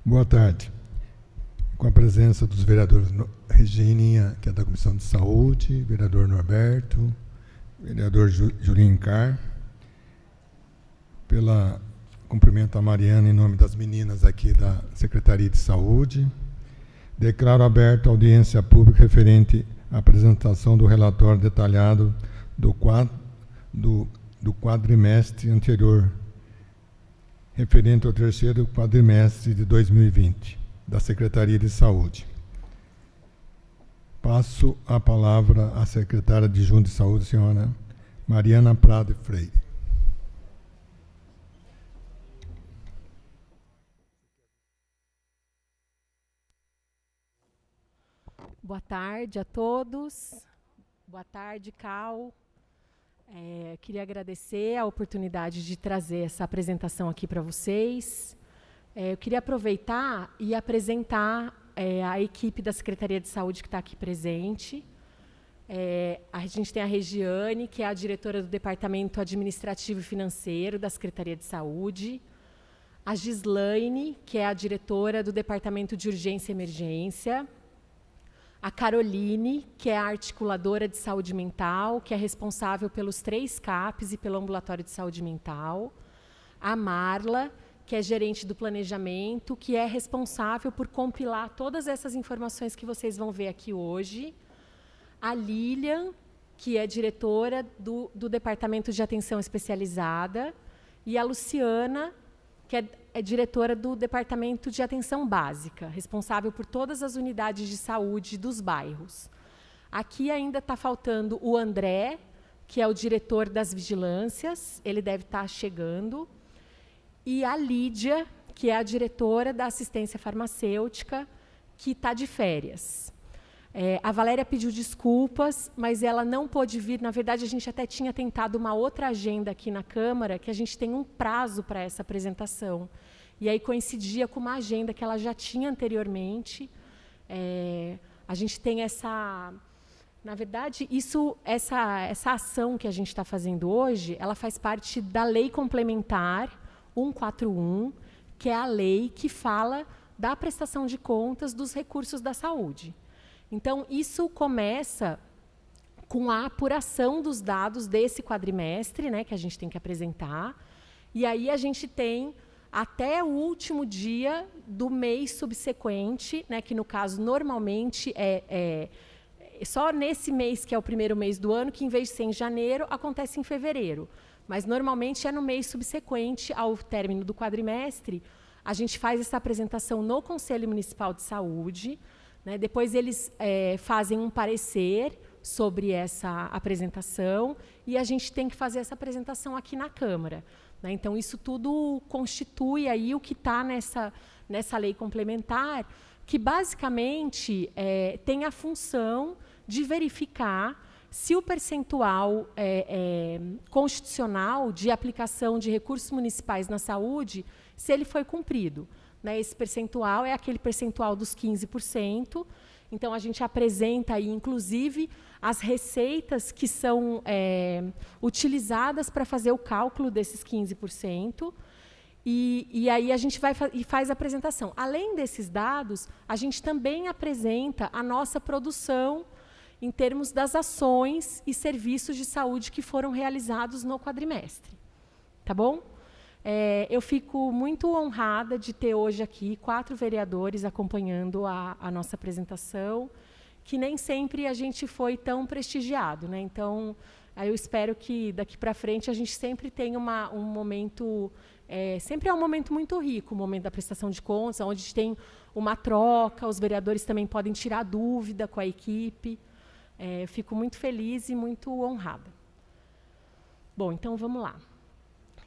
Boa tarde. Com a presença dos vereadores Regininha, que é da Comissão de Saúde, vereador Norberto, vereador Julinho Car, cumprimento a Mariana em nome das meninas aqui da Secretaria de Saúde. Declaro aberta a audiência pública referente à apresentação do relatório detalhado do quadrimestre anterior, referente ao terceiro quadrimestre de 2020, da Secretaria de Saúde. Passo a palavra à secretária adjunta de Saúde, senhora Mariana Prado Freire. Boa tarde a todos. Boa tarde, Cal. Queria agradecer a oportunidade de trazer essa apresentação aqui para vocês. Eu queria aproveitar e apresentar a equipe da Secretaria de Saúde que está aqui presente. A gente tem a Regiane, que é a diretora do Departamento Administrativo e Financeiro da Secretaria de Saúde. A Gislaine, que é a diretora do Departamento de Urgência e Emergência. A Caroline, que é a articuladora de saúde mental, que é responsável pelos 3 CAPs e pelo ambulatório de saúde mental. A Marla, que é gerente do planejamento, que é responsável por compilar todas essas informações que vocês vão ver aqui hoje. A Lilian, que é diretora do Departamento de Atenção Especializada. E a Luciana, que é diretora do Departamento de Atenção Básica, responsável por todas as unidades de saúde dos bairros. Aqui ainda está faltando o André, que é o diretor das vigilâncias, ele deve estar chegando, e a Lídia, que é a diretora da assistência farmacêutica, que está de férias. A Valéria pediu desculpas, mas ela não pôde vir. Na verdade, a gente até tinha tentado uma outra agenda aqui na Câmara, que a gente tem um prazo para essa apresentação. E aí coincidia com uma agenda que ela já tinha anteriormente. A gente tem essa... Na verdade, essa ação que a gente está fazendo hoje, ela faz parte da Lei Complementar 141, que é a lei que fala da prestação de contas dos recursos da saúde. Então, isso começa com a apuração dos dados desse quadrimestre, né, que a gente tem que apresentar, e aí a gente tem até o último dia do mês subsequente, né, que no caso normalmente é só nesse mês, que é o primeiro mês do ano, que em vez de ser em janeiro, acontece em fevereiro. Mas normalmente é no mês subsequente ao término do quadrimestre, a gente faz essa apresentação no Conselho Municipal de Saúde. Depois eles fazem um parecer sobre essa apresentação e a gente tem que fazer essa apresentação aqui na Câmara. Então, isso tudo constitui aí o que está nessa lei complementar, que basicamente tem a função de verificar se o percentual constitucional de aplicação de recursos municipais na saúde, se ele foi cumprido. Esse percentual é aquele percentual dos 15%. Então, a gente apresenta aí, inclusive, as receitas que são utilizadas para fazer o cálculo desses 15%. E aí a gente faz a apresentação. Além desses dados, a gente também apresenta a nossa produção em termos das ações e serviços de saúde que foram realizados no quadrimestre. Tá bom? Eu fico muito honrada de ter hoje aqui 4 vereadores acompanhando a nossa apresentação, que nem sempre a gente foi tão prestigiado, né? Então, eu espero que daqui para frente a gente sempre tenha um momento, sempre é um momento muito rico, o momento da prestação de contas, onde a gente tem uma troca, os vereadores também podem tirar dúvida com a equipe. Fico muito feliz e muito honrada. Bom, então vamos lá.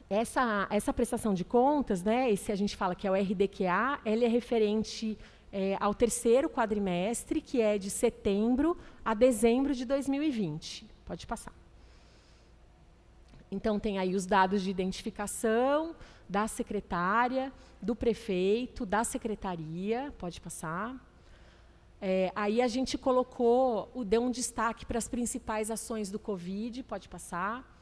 Essa prestação de contas, né, esse a gente fala que é o RDQA, ele é referente ao terceiro quadrimestre, que é de setembro a dezembro de 2020. Pode passar. Então, tem aí os dados de identificação da secretária, do prefeito, da secretaria. Pode passar. Aí a gente deu um destaque para as principais ações do Covid. Pode passar.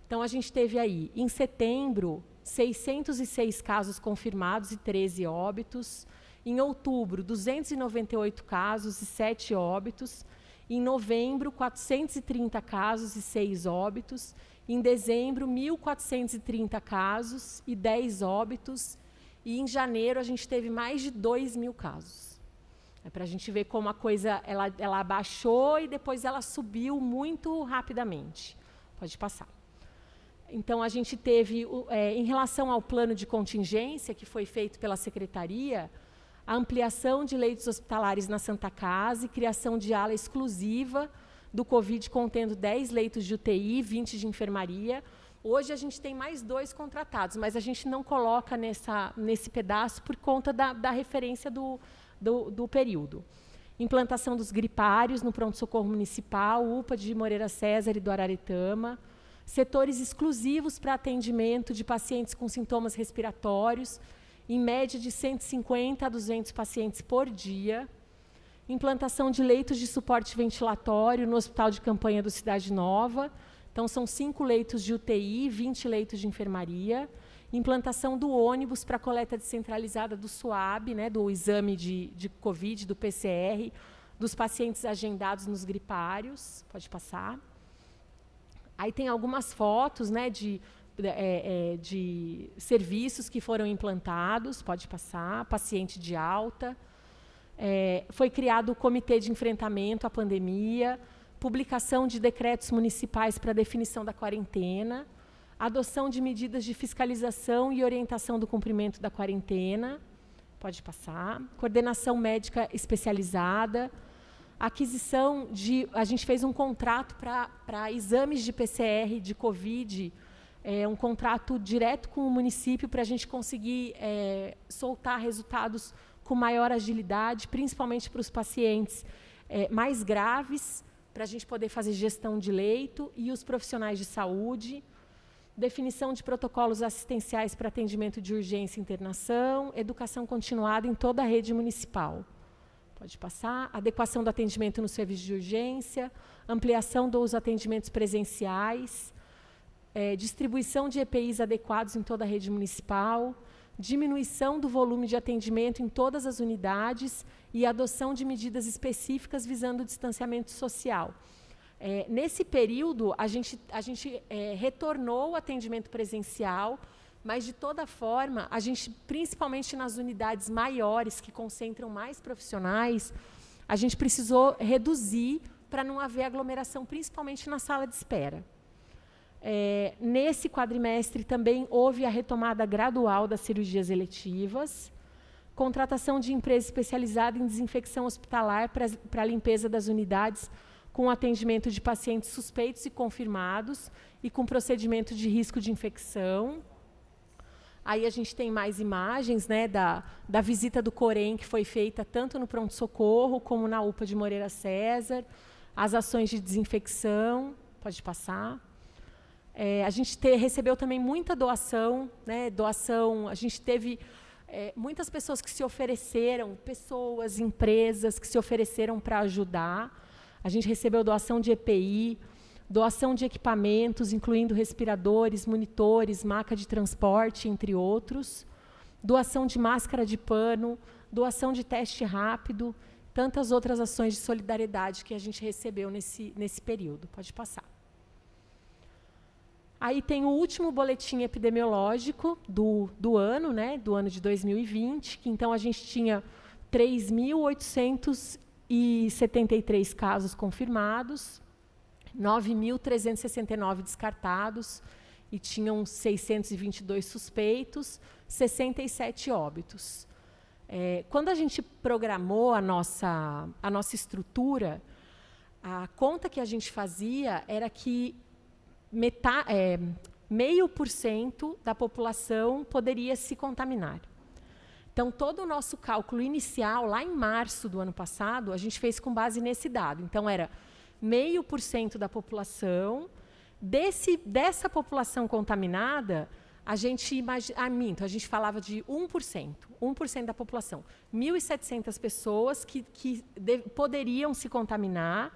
Então, a gente teve aí, em setembro, 606 casos confirmados e 13 óbitos. Em outubro, 298 casos e 7 óbitos. Em novembro, 430 casos e 6 óbitos. Em dezembro, 1.430 casos e 10 óbitos. E em janeiro, a gente teve mais de 2.000 casos. É para a gente ver como a coisa ela abaixou e depois ela subiu muito rapidamente. Pode passar. Então, a gente teve, em relação ao plano de contingência que foi feito pela Secretaria, a ampliação de leitos hospitalares na Santa Casa e criação de ala exclusiva do Covid, contendo 10 leitos de UTI, 20 de enfermaria. Hoje, a gente tem mais 2 contratados, mas a gente não coloca nesse pedaço por conta da referência do período. Implantação dos gripários no pronto-socorro municipal, UPA de Moreira César e do Araretama. Setores exclusivos para atendimento de pacientes com sintomas respiratórios, em média de 150 a 200 pacientes por dia. Implantação de leitos de suporte ventilatório no Hospital de Campanha do Cidade Nova. Então, são 5 leitos de UTI, 20 leitos de enfermaria. Implantação do ônibus para a coleta descentralizada do SUAB, né, do exame de Covid, do PCR, dos pacientes agendados nos gripários. Pode passar. Aí tem algumas fotos, né, de serviços que foram implantados. Pode passar. Paciente de alta. Foi criado o Comitê de Enfrentamento à Pandemia, publicação de decretos municipais para definição da quarentena, adoção de medidas de fiscalização e orientação do cumprimento da quarentena. Pode passar. Coordenação médica especializada. Aquisição de... A gente fez um contrato para exames de PCR de Covid, um contrato direto com o município para a gente conseguir soltar resultados com maior agilidade, principalmente para os pacientes mais graves, para a gente poder fazer gestão de leito, e os profissionais de saúde. Definição de protocolos assistenciais para atendimento de urgência e internação, educação continuada em toda a rede municipal. Pode passar. Adequação do atendimento no serviço de urgência, ampliação dos atendimentos presenciais, distribuição de EPIs adequados em toda a rede municipal, diminuição do volume de atendimento em todas as unidades e adoção de medidas específicas visando o distanciamento social. Nesse período, a gente retornou o atendimento presencial, mas, de toda forma, a gente, principalmente nas unidades maiores, que concentram mais profissionais, a gente precisou reduzir para não haver aglomeração, principalmente na sala de espera. Nesse quadrimestre, também houve a retomada gradual das cirurgias eletivas, contratação de empresa especializada em desinfecção hospitalar para a limpeza das unidades, com atendimento de pacientes suspeitos e confirmados e com procedimento de risco de infecção. Aí a gente tem mais imagens, né, da visita do Corém, que foi feita tanto no pronto-socorro como na UPA de Moreira César, as ações de desinfecção. Pode passar. A gente recebeu também muita doação, né, a gente teve muitas pessoas que se ofereceram, pessoas, empresas que se ofereceram para ajudar. A gente recebeu doação de EPI, doação de equipamentos, incluindo respiradores, monitores, maca de transporte, entre outros, doação de máscara de pano, doação de teste rápido, tantas outras ações de solidariedade que a gente recebeu nesse período. Pode passar. Aí tem o último boletim epidemiológico do ano, né, do ano de 2020, que então a gente tinha 3.873 casos confirmados, 9.369 descartados, e tinham 622 suspeitos, 67 óbitos. Quando a gente programou a nossa estrutura, a conta que a gente fazia era que 0,5% da população poderia se contaminar. Então, todo o nosso cálculo inicial, lá em março do ano passado, a gente fez com base nesse dado. Então, era 0,5% da população. Dessa população contaminada, a gente falava de 1%. 1% da população. 1.700 pessoas que poderiam se contaminar.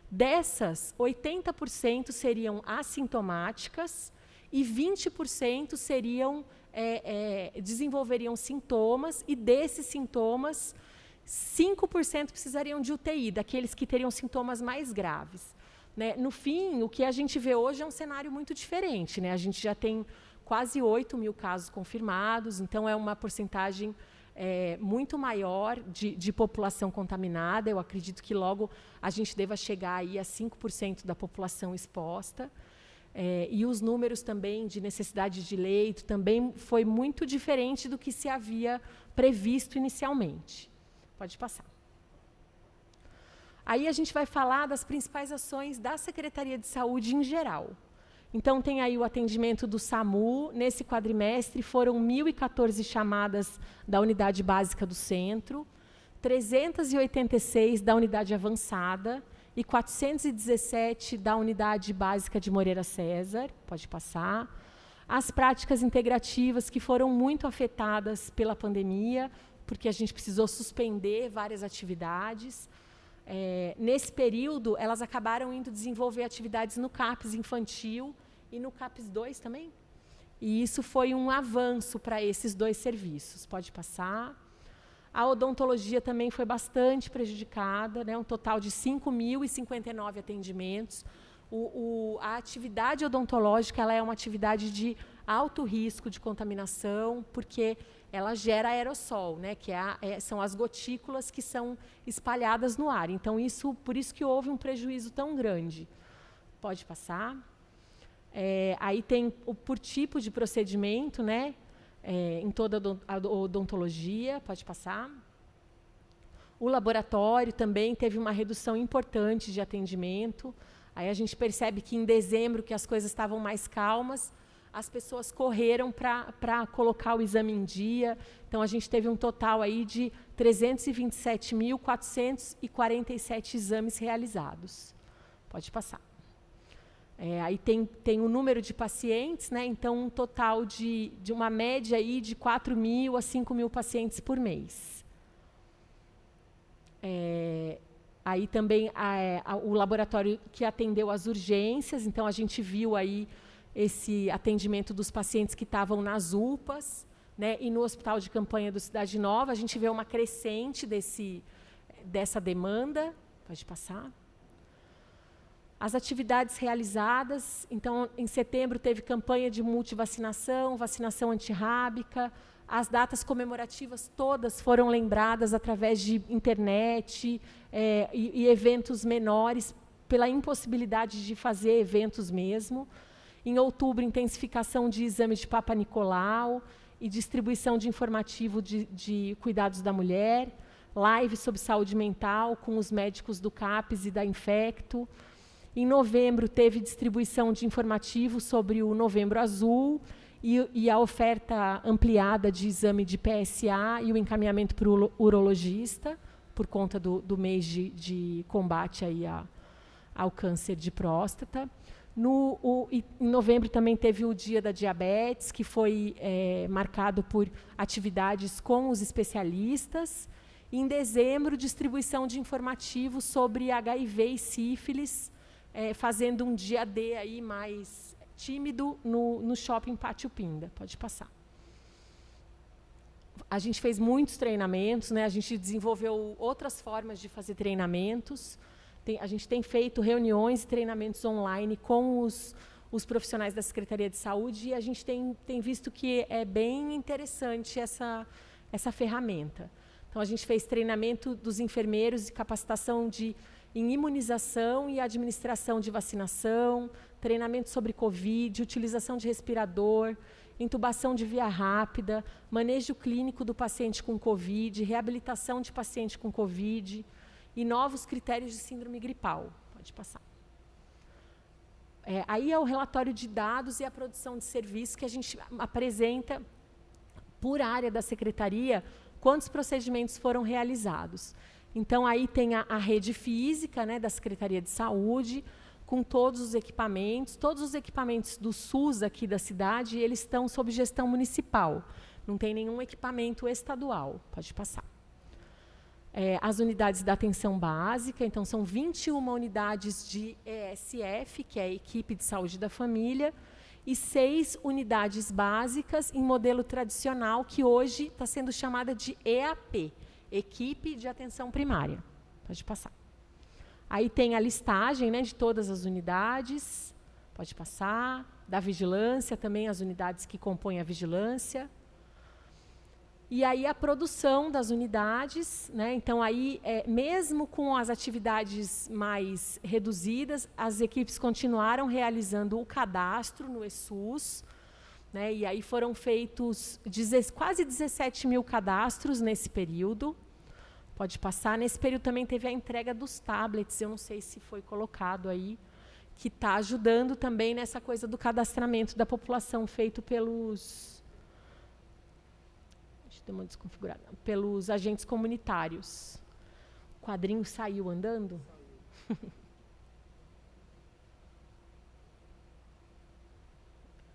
Dessas, 80% seriam assintomáticas e 20% desenvolveriam sintomas, e desses sintomas, 5% precisariam de UTI, daqueles que teriam sintomas mais graves. Né? No fim, o que a gente vê hoje é um cenário muito diferente. Né? A gente já tem quase 8 mil casos confirmados, então é uma porcentagem muito maior de população contaminada. Eu acredito que logo a gente deva chegar aí a 5% da população exposta. E os números também de necessidade de leito também foi muito diferente do que se havia previsto inicialmente. Pode passar. Aí a gente vai falar das principais ações da Secretaria de Saúde em geral. Então, tem aí o atendimento do SAMU. Nesse quadrimestre, foram 1.014 chamadas da unidade básica do centro, 386 da unidade avançada e 417 da unidade básica de Moreira César. Pode passar. As práticas integrativas, que foram muito afetadas pela pandemia, porque a gente precisou suspender várias atividades. Nesse período, elas acabaram indo desenvolver atividades no CAPS infantil e no CAPS 2 também. E isso foi um avanço para esses dois serviços. Pode passar. A odontologia também foi bastante prejudicada, né? Um total de 5.059 atendimentos. A atividade odontológica ela é uma atividade de alto risco de contaminação, porque ela gera aerossol, né? Que são as gotículas que são espalhadas no ar. Então, por isso que houve um prejuízo tão grande. Pode passar. Aí tem por tipo de procedimento, né? Em toda a odontologia. Pode passar. O laboratório também teve uma redução importante de atendimento. Aí a gente percebe que em dezembro, que as coisas estavam mais calmas, as pessoas correram para colocar o exame em dia. Então, a gente teve um total aí de 327.447 exames realizados. Pode passar. Aí tem o número de pacientes, né? Então, um total de uma média aí de 4.000 a 5.000 pacientes por mês. Aí também o laboratório que atendeu as urgências, então a gente viu aí esse atendimento dos pacientes que estavam nas UPAs, né? E no Hospital de Campanha do Cidade Nova, a gente vê uma crescente dessa demanda. Pode passar. As atividades realizadas, então, em setembro teve campanha de multivacinação, vacinação antirrábica. As datas comemorativas todas foram lembradas através de internet e eventos menores, pela impossibilidade de fazer eventos mesmo. Em outubro, intensificação de exame de Papa Nicolau e distribuição de informativo de cuidados da mulher, live sobre saúde mental com os médicos do CAPS e da Infecto. Em novembro, teve distribuição de informativo sobre o Novembro Azul e a oferta ampliada de exame de PSA e o encaminhamento para o urologista, por conta do mês de combate aí ao câncer de próstata. Em novembro também teve o Dia da Diabetes, que foi marcado por atividades com os especialistas. E, em dezembro, distribuição de informativo sobre HIV e sífilis, fazendo um dia D aí mais tímido no Shopping Pátio Pinda. Pode passar. A gente fez muitos treinamentos, né? A gente desenvolveu outras formas de fazer treinamentos. A gente tem feito reuniões e treinamentos online com os profissionais da Secretaria de Saúde, e a gente tem visto que é bem interessante essa ferramenta. Então, a gente fez treinamento dos enfermeiros e capacitação em imunização e administração de vacinação, treinamento sobre Covid, utilização de respirador, intubação de via rápida, manejo clínico do paciente com Covid, reabilitação de paciente com Covid e novos critérios de síndrome gripal. Pode passar. Aí é o relatório de dados e a produção de serviços que a gente apresenta por área da Secretaria, quantos procedimentos foram realizados. Então, aí tem a rede física, né, da Secretaria de Saúde, com todos os equipamentos do SUS aqui da cidade, eles estão sob gestão municipal. Não tem nenhum equipamento estadual. Pode passar. As unidades da atenção básica, então, são 21 unidades de ESF, que é a Equipe de Saúde da Família, e 6 unidades básicas em modelo tradicional, que hoje está sendo chamada de EAP, Equipe de Atenção Primária. Pode passar. Aí tem a listagem, né, de todas as unidades, pode passar, da vigilância também, as unidades que compõem a vigilância. E aí a produção das unidades, né? Então aí, mesmo com as atividades mais reduzidas, as equipes continuaram realizando o cadastro no ESUS, né? E aí foram feitos quase 17 mil cadastros nesse período. Pode passar. Nesse período também teve a entrega dos tablets, eu não sei se foi colocado aí, que está ajudando também nessa coisa do cadastramento da população feito pelos... Deu uma desconfigurada. Pelos agentes comunitários. O quadrinho saiu andando?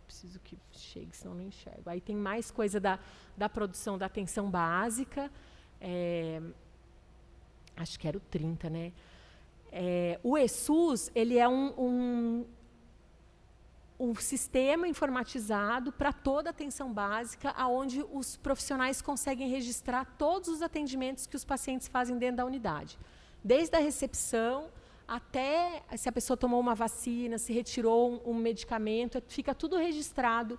Preciso que chegue, senão não enxergo. Aí tem mais coisa da produção da atenção básica. Acho que era o 30, né? O ESUS, ele é um sistema informatizado para toda a atenção básica, onde os profissionais conseguem registrar todos os atendimentos que os pacientes fazem dentro da unidade. Desde a recepção até se a pessoa tomou uma vacina, se retirou um medicamento, fica tudo registrado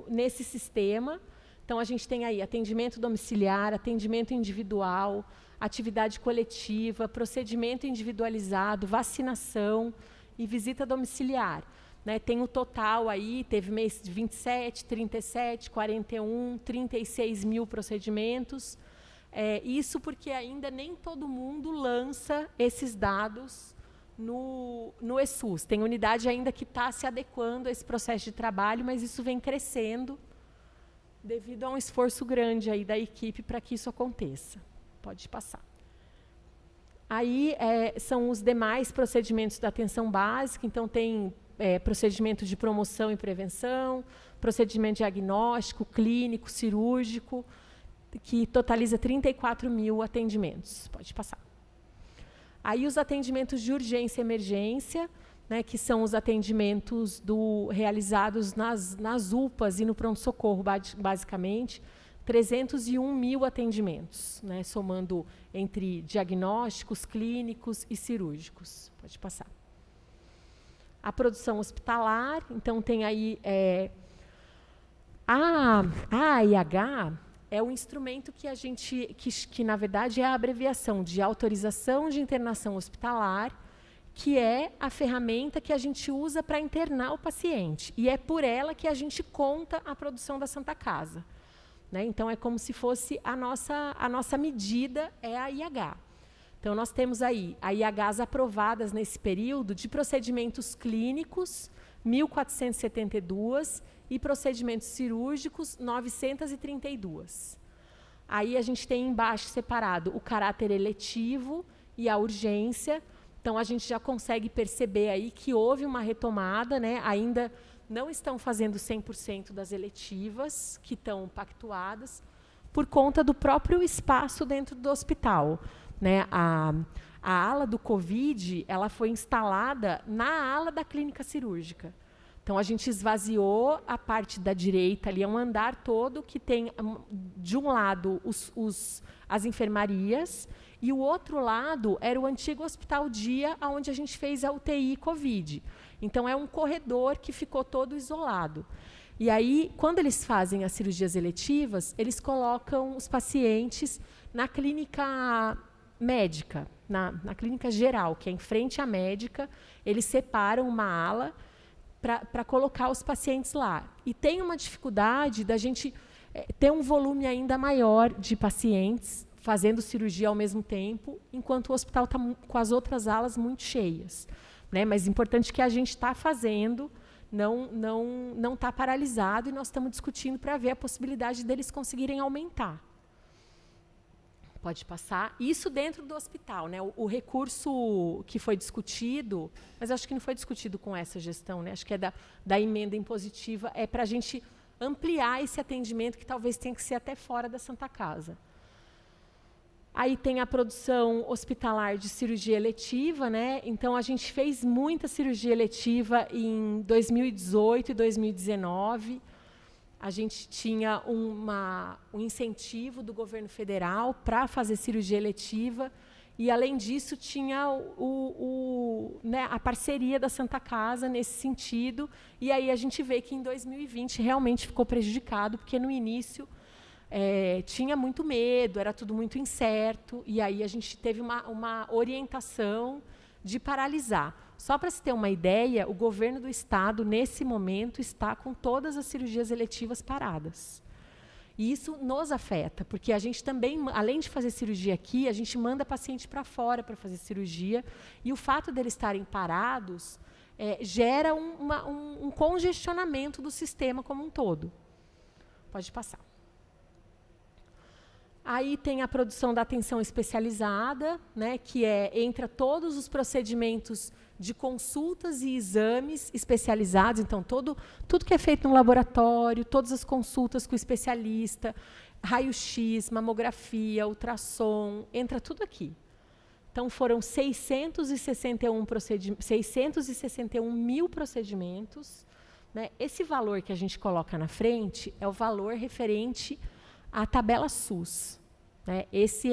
nesse sistema. Então, a gente tem aí atendimento domiciliar, atendimento individual, atividade coletiva, procedimento individualizado, vacinação e visita domiciliar. Né, tem o total aí, teve mês de 27, 37, 41, 36 mil procedimentos. Isso porque ainda nem todo mundo lança esses dados no ESUS. Tem unidade ainda que está se adequando a esse processo de trabalho, mas isso vem crescendo devido a um esforço grande aí da equipe para que isso aconteça. Pode passar. Aí são os demais procedimentos da atenção básica, então tem procedimento de promoção e prevenção, procedimento diagnóstico, clínico, cirúrgico, que totaliza 34 mil atendimentos. Pode passar. Aí os atendimentos de urgência e emergência, né, que são os atendimentos realizados nas UPAs e no pronto-socorro, basicamente, 301 mil atendimentos, né, somando entre diagnósticos, clínicos e cirúrgicos. Pode passar. A produção hospitalar, então tem aí a AIH é o instrumento que na verdade é a abreviação de autorização de internação hospitalar, que é a ferramenta que a gente usa para internar o paciente, e é por ela que a gente conta a produção da Santa Casa. Né? Então, é como se fosse a nossa medida, é a IH. Então, nós temos aí a IHs aprovadas nesse período de procedimentos clínicos, 1.472, e procedimentos cirúrgicos, 932. Aí a gente tem embaixo separado o caráter eletivo e a urgência. Então, a gente já consegue perceber aí que houve uma retomada, né? Ainda não estão fazendo 100% das eletivas que estão pactuadas, por conta do próprio espaço dentro do hospital. Né? A ala do Covid, ela foi instalada na ala da clínica cirúrgica. Então, a gente esvaziou a parte da direita, ali é um andar todo que tem, de um lado, as enfermarias, e o outro lado era o antigo Hospital Dia, onde a gente fez a UTI Covid. Então, é um corredor que ficou todo isolado. E aí, quando eles fazem as cirurgias eletivas, eles colocam os pacientes na clínica médica, na clínica geral, que é em frente à médica, eles separam uma ala para colocar os pacientes lá. E tem uma dificuldade da gente ter um volume ainda maior de pacientes fazendo cirurgia ao mesmo tempo, enquanto o hospital está com as outras alas muito cheias. Né? Mas é importante que a gente está fazendo, não está paralisado, e nós estamos discutindo para ver a possibilidade deles conseguirem aumentar. Pode passar. Isso dentro do hospital. Né? O recurso que foi discutido, mas acho que não foi discutido com essa gestão, né? Acho que é da emenda impositiva, é para a gente ampliar esse atendimento que talvez tenha que ser até fora da Santa Casa. Aí tem a produção hospitalar de cirurgia eletiva, né? Então, a gente fez muita cirurgia eletiva em 2018 e 2019. A gente tinha um incentivo do governo federal para fazer cirurgia eletiva. E, além disso, tinha né, a parceria da Santa Casa nesse sentido. E aí a gente vê que, em 2020, realmente ficou prejudicado, porque, no início, tinha muito medo, era tudo muito incerto, e aí a gente teve uma orientação de paralisar. Só para se ter uma ideia, o governo do estado, nesse momento, está com todas as cirurgias eletivas paradas. E isso nos afeta, porque a gente também, além de fazer cirurgia aqui, a gente manda paciente para fora para fazer cirurgia, e o fato deles estarem parados gera um congestionamento do sistema como um todo. Pode passar. Aí tem a produção da atenção especializada, né, que entra todos os procedimentos de consultas e exames especializados. Então, tudo que é feito no laboratório, todas as consultas com o especialista, raio-x, mamografia, ultrassom, entra tudo aqui. Então, foram 661 mil procedimentos. Né? Esse valor que a gente coloca na frente é o valor referente à tabela SUS. Né? Esse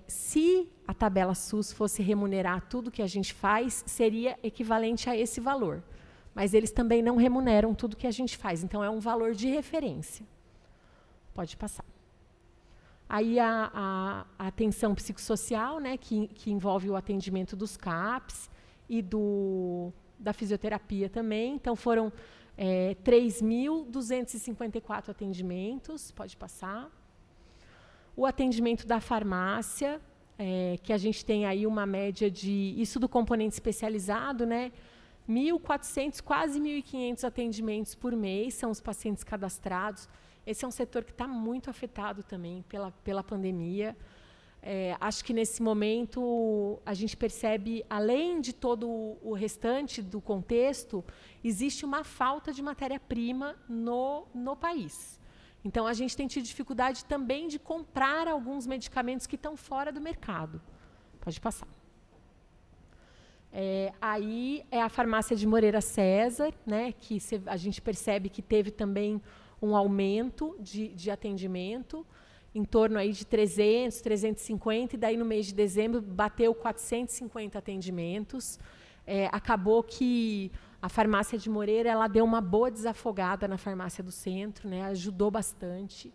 se a tabela SUS fosse remunerar tudo que a gente faz, seria equivalente a esse valor. Mas eles também não remuneram tudo que a gente faz. Então, é um valor de referência. Pode passar. Aí a atenção psicossocial, né, que envolve o atendimento dos CAPs e da fisioterapia também. Então, foram 3.254 atendimentos. Pode passar. O atendimento da farmácia, que a gente tem aí uma média isso do componente especializado, né? 1.400, quase 1.500 atendimentos por mês são os pacientes cadastrados. Esse é um setor que está muito afetado também pela pandemia. Acho que, nesse momento, a gente percebe, além de todo o restante do contexto, existe uma falta de matéria-prima no país. Então, a gente tem tido dificuldade também de comprar alguns medicamentos que estão fora do mercado. Pode passar. Aí é a farmácia de Moreira César, né, que a gente percebe que teve também um aumento de atendimento, em torno aí de 300, 350, e daí no mês de dezembro bateu 450 atendimentos. Acabou que a farmácia de Moreira ela deu uma boa desafogada na farmácia do centro, né, ajudou bastante.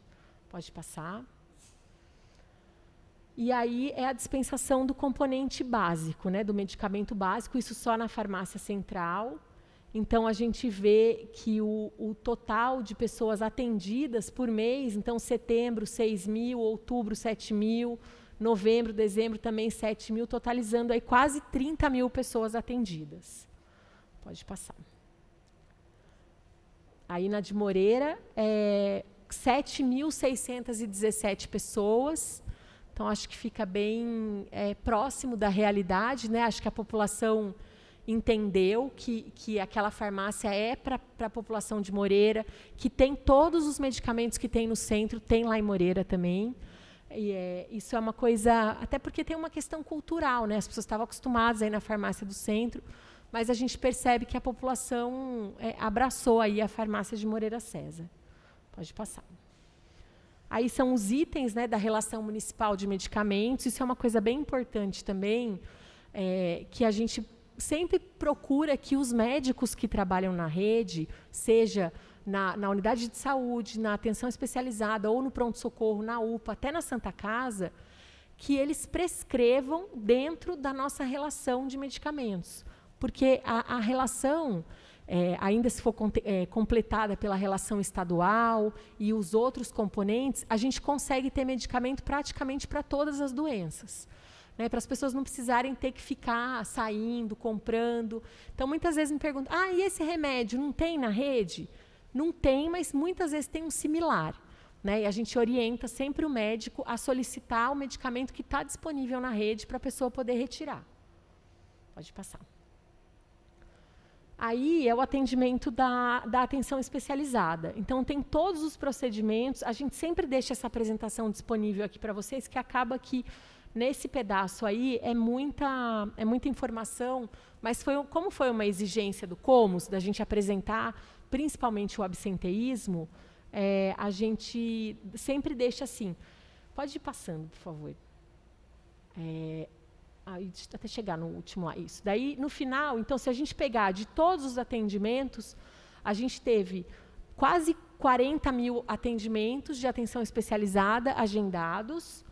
Pode passar. E aí é a dispensação do componente básico, né, do medicamento básico, isso só na farmácia central. Então, a gente vê que o total de pessoas atendidas por mês, então, setembro, 6.000, outubro, 7.000, novembro, dezembro, também 7.000, totalizando aí quase 30.000 pessoas atendidas. Pode passar. Aí, na de Moreira, 7.617 pessoas. Então, acho que fica bem próximo da realidade, né? Acho que a população entendeu que aquela farmácia é para a população de Moreira, que tem todos os medicamentos que tem no centro, tem lá em Moreira também. Isso é uma coisa, até porque tem uma questão cultural, né? As pessoas estavam acostumadas a ir na farmácia do centro, mas a gente percebe que a população abraçou aí a farmácia de Moreira César. Pode passar. Aí são os itens, né, da relação municipal de medicamentos. Isso é uma coisa bem importante também, que a gente sempre procura que os médicos que trabalham na rede, seja na unidade de saúde, na atenção especializada ou no pronto-socorro, na UPA, até na Santa Casa, que eles prescrevam dentro da nossa relação de medicamentos. Porque a relação, ainda se for completada pela relação estadual e os outros componentes, a gente consegue ter medicamento praticamente para todas as doenças. Né, para as pessoas não precisarem ter que ficar saindo, comprando. Então, muitas vezes me perguntam, e esse remédio não tem na rede? Não tem, mas muitas vezes tem um similar. Né, e a gente orienta sempre o médico a solicitar o medicamento que está disponível na rede para a pessoa poder retirar. Pode passar. Aí é o atendimento da atenção especializada. Então, tem todos os procedimentos. A gente sempre deixa essa apresentação disponível aqui para vocês, que acaba que, nesse pedaço aí, é muita informação, mas como foi uma exigência do Comus, da gente apresentar principalmente o absenteísmo, a gente sempre deixa assim. Pode ir passando, por favor. Até chegar no último lá, isso. Daí, no final, então, se a gente pegar de todos os atendimentos, a gente teve quase 40 mil atendimentos de atenção especializada agendados,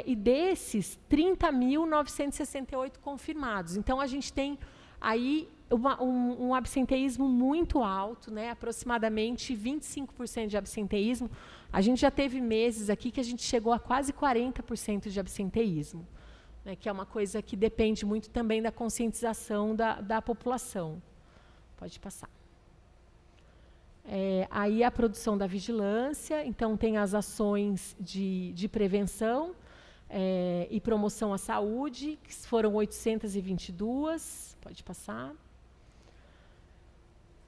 e desses, 30.968 confirmados. Então, a gente tem aí um absenteísmo muito alto, né, aproximadamente 25% de absenteísmo. A gente já teve meses aqui que a gente chegou a quase 40% de absenteísmo. Que é uma coisa que depende muito também da conscientização da população. Pode passar. Aí a produção da vigilância, então tem as ações de prevenção e promoção à saúde, que foram 822. Pode passar.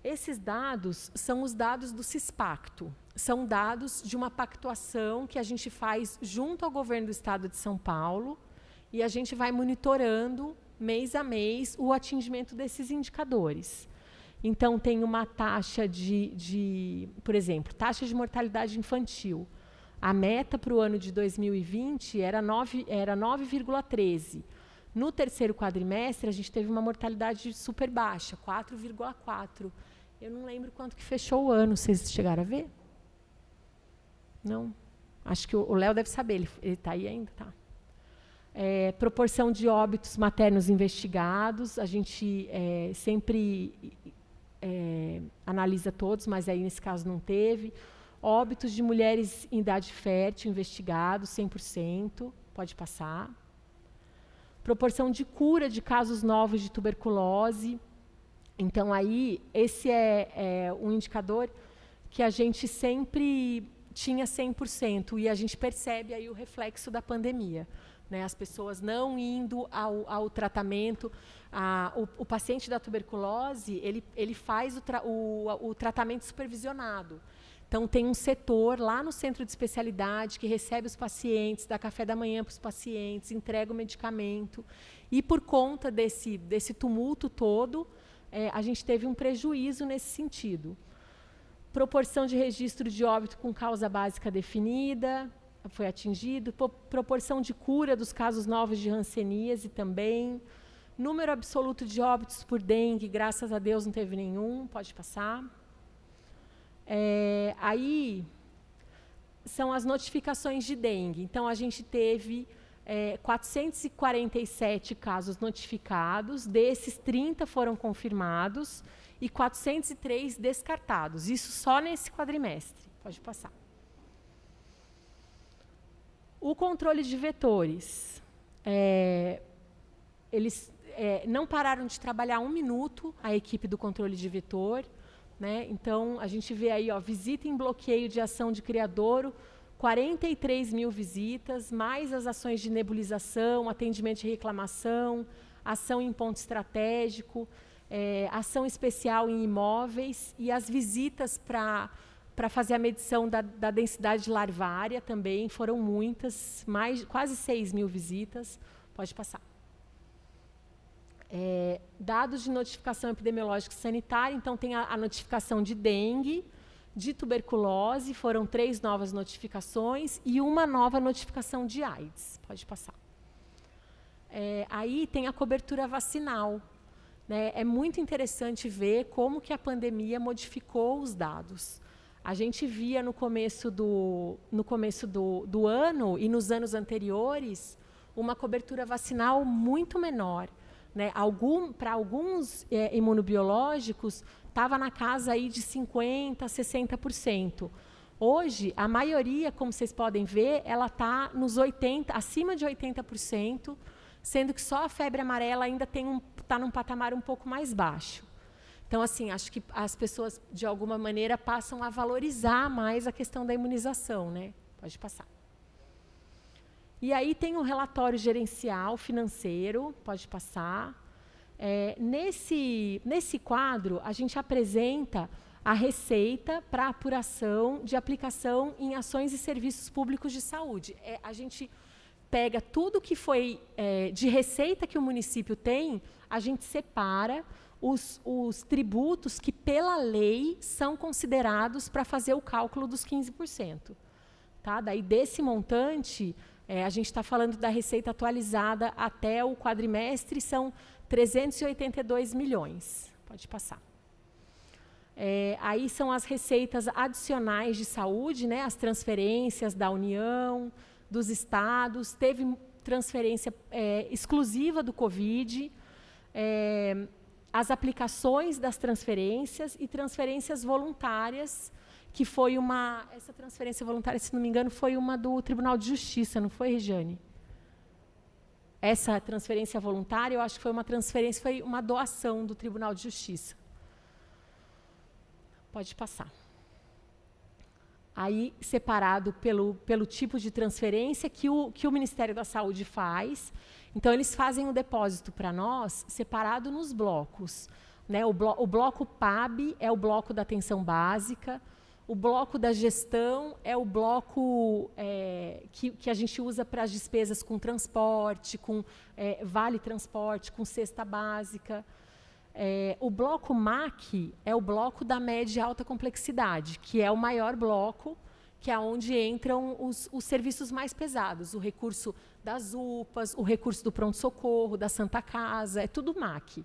Esses dados são os dados do CISPACTO. São dados de uma pactuação que a gente faz junto ao governo do Estado de São Paulo, e a gente vai monitorando, mês a mês, o atingimento desses indicadores. Então, tem uma taxa por exemplo, taxa de mortalidade infantil. A meta para o ano de 2020 era 9,13. No terceiro quadrimestre, a gente teve uma mortalidade super baixa, 4,4. Eu não lembro quanto que fechou o ano. Vocês chegaram a ver? Não? Acho que o Léo deve saber. Ele está aí ainda? Tá. Proporção de óbitos maternos investigados, a gente sempre analisa todos, mas aí nesse caso não teve. Óbitos de mulheres em idade fértil investigados, 100%, pode passar. Proporção de cura de casos novos de tuberculose. Então, aí, esse é um indicador que a gente sempre tinha 100%, e a gente percebe aí o reflexo da pandemia. Né, as pessoas não indo ao tratamento. O paciente da tuberculose, ele faz o tratamento supervisionado. Então, tem um setor lá no centro de especialidade que recebe os pacientes, dá café da manhã para os pacientes, entrega o medicamento. E, por conta desse tumulto todo, a gente teve um prejuízo nesse sentido. Proporção de registro de óbito com causa básica definida, foi atingido. Proporção de cura dos casos novos de hanseníase também. Número absoluto de óbitos por dengue, graças a Deus não teve nenhum. Pode passar. Aí são as notificações de dengue. Então, a gente teve 447 casos notificados, desses 30 foram confirmados e 403 descartados. Isso só nesse quadrimestre. Pode passar. O controle de vetores. Eles não pararam de trabalhar um minuto, a equipe do controle de vetor. Né? Então, a gente vê aí, visita em bloqueio de ação de criadouro, 43 mil visitas, mais as ações de nebulização, atendimento de reclamação, ação em ponto estratégico, ação especial em imóveis e as visitas para fazer a medição da densidade larvária também, foram muitas, quase 6 mil visitas. Pode passar. Dados de notificação epidemiológica sanitária, então tem a notificação de dengue, de tuberculose, foram 3 novas notificações e uma nova notificação de AIDS. Pode passar. Aí tem a cobertura vacinal. Né? É muito interessante ver como que a pandemia modificou os dados. A gente via no começo do ano e nos anos anteriores uma cobertura vacinal muito menor. Né? Para alguns imunobiológicos, estava na casa aí de 50%, 60%. Hoje, a maioria, como vocês podem ver, ela está acima de 80%, sendo que só a febre amarela ainda está num patamar um pouco mais baixo. Então, assim, acho que as pessoas, de alguma maneira, passam a valorizar mais a questão da imunização. Né? Pode passar. E aí tem o relatório gerencial financeiro, pode passar. Nesse quadro, a gente apresenta a receita para apuração de aplicação em ações e serviços públicos de saúde. A gente pega tudo que foi de receita que o município tem, a gente separa os tributos que, pela lei, são considerados para fazer o cálculo dos 15%. Tá? Daí, desse montante, a gente está falando da receita atualizada até o quadrimestre, são 382 milhões. Pode passar. Aí são as receitas adicionais de saúde, né? As transferências da União, dos estados, teve transferência exclusiva do Covid, as aplicações das transferências e transferências voluntárias, que foi essa transferência voluntária, se não me engano, foi uma do Tribunal de Justiça, não foi, Regiane? Essa transferência voluntária, eu acho que foi uma doação do Tribunal de Justiça. Pode passar. Aí, separado pelo tipo de transferência que o Ministério da Saúde faz. Então, eles fazem um depósito para nós, separado nos blocos. Né? O bloco PAB é o bloco da atenção básica, o bloco da gestão é o bloco que a gente usa para as despesas com transporte, com vale transporte, com cesta básica. O bloco MAC é o bloco da média e alta complexidade, que é o maior bloco, que é onde entram os serviços mais pesados, o recurso das UPAs, o recurso do pronto-socorro, da Santa Casa, é tudo MAC.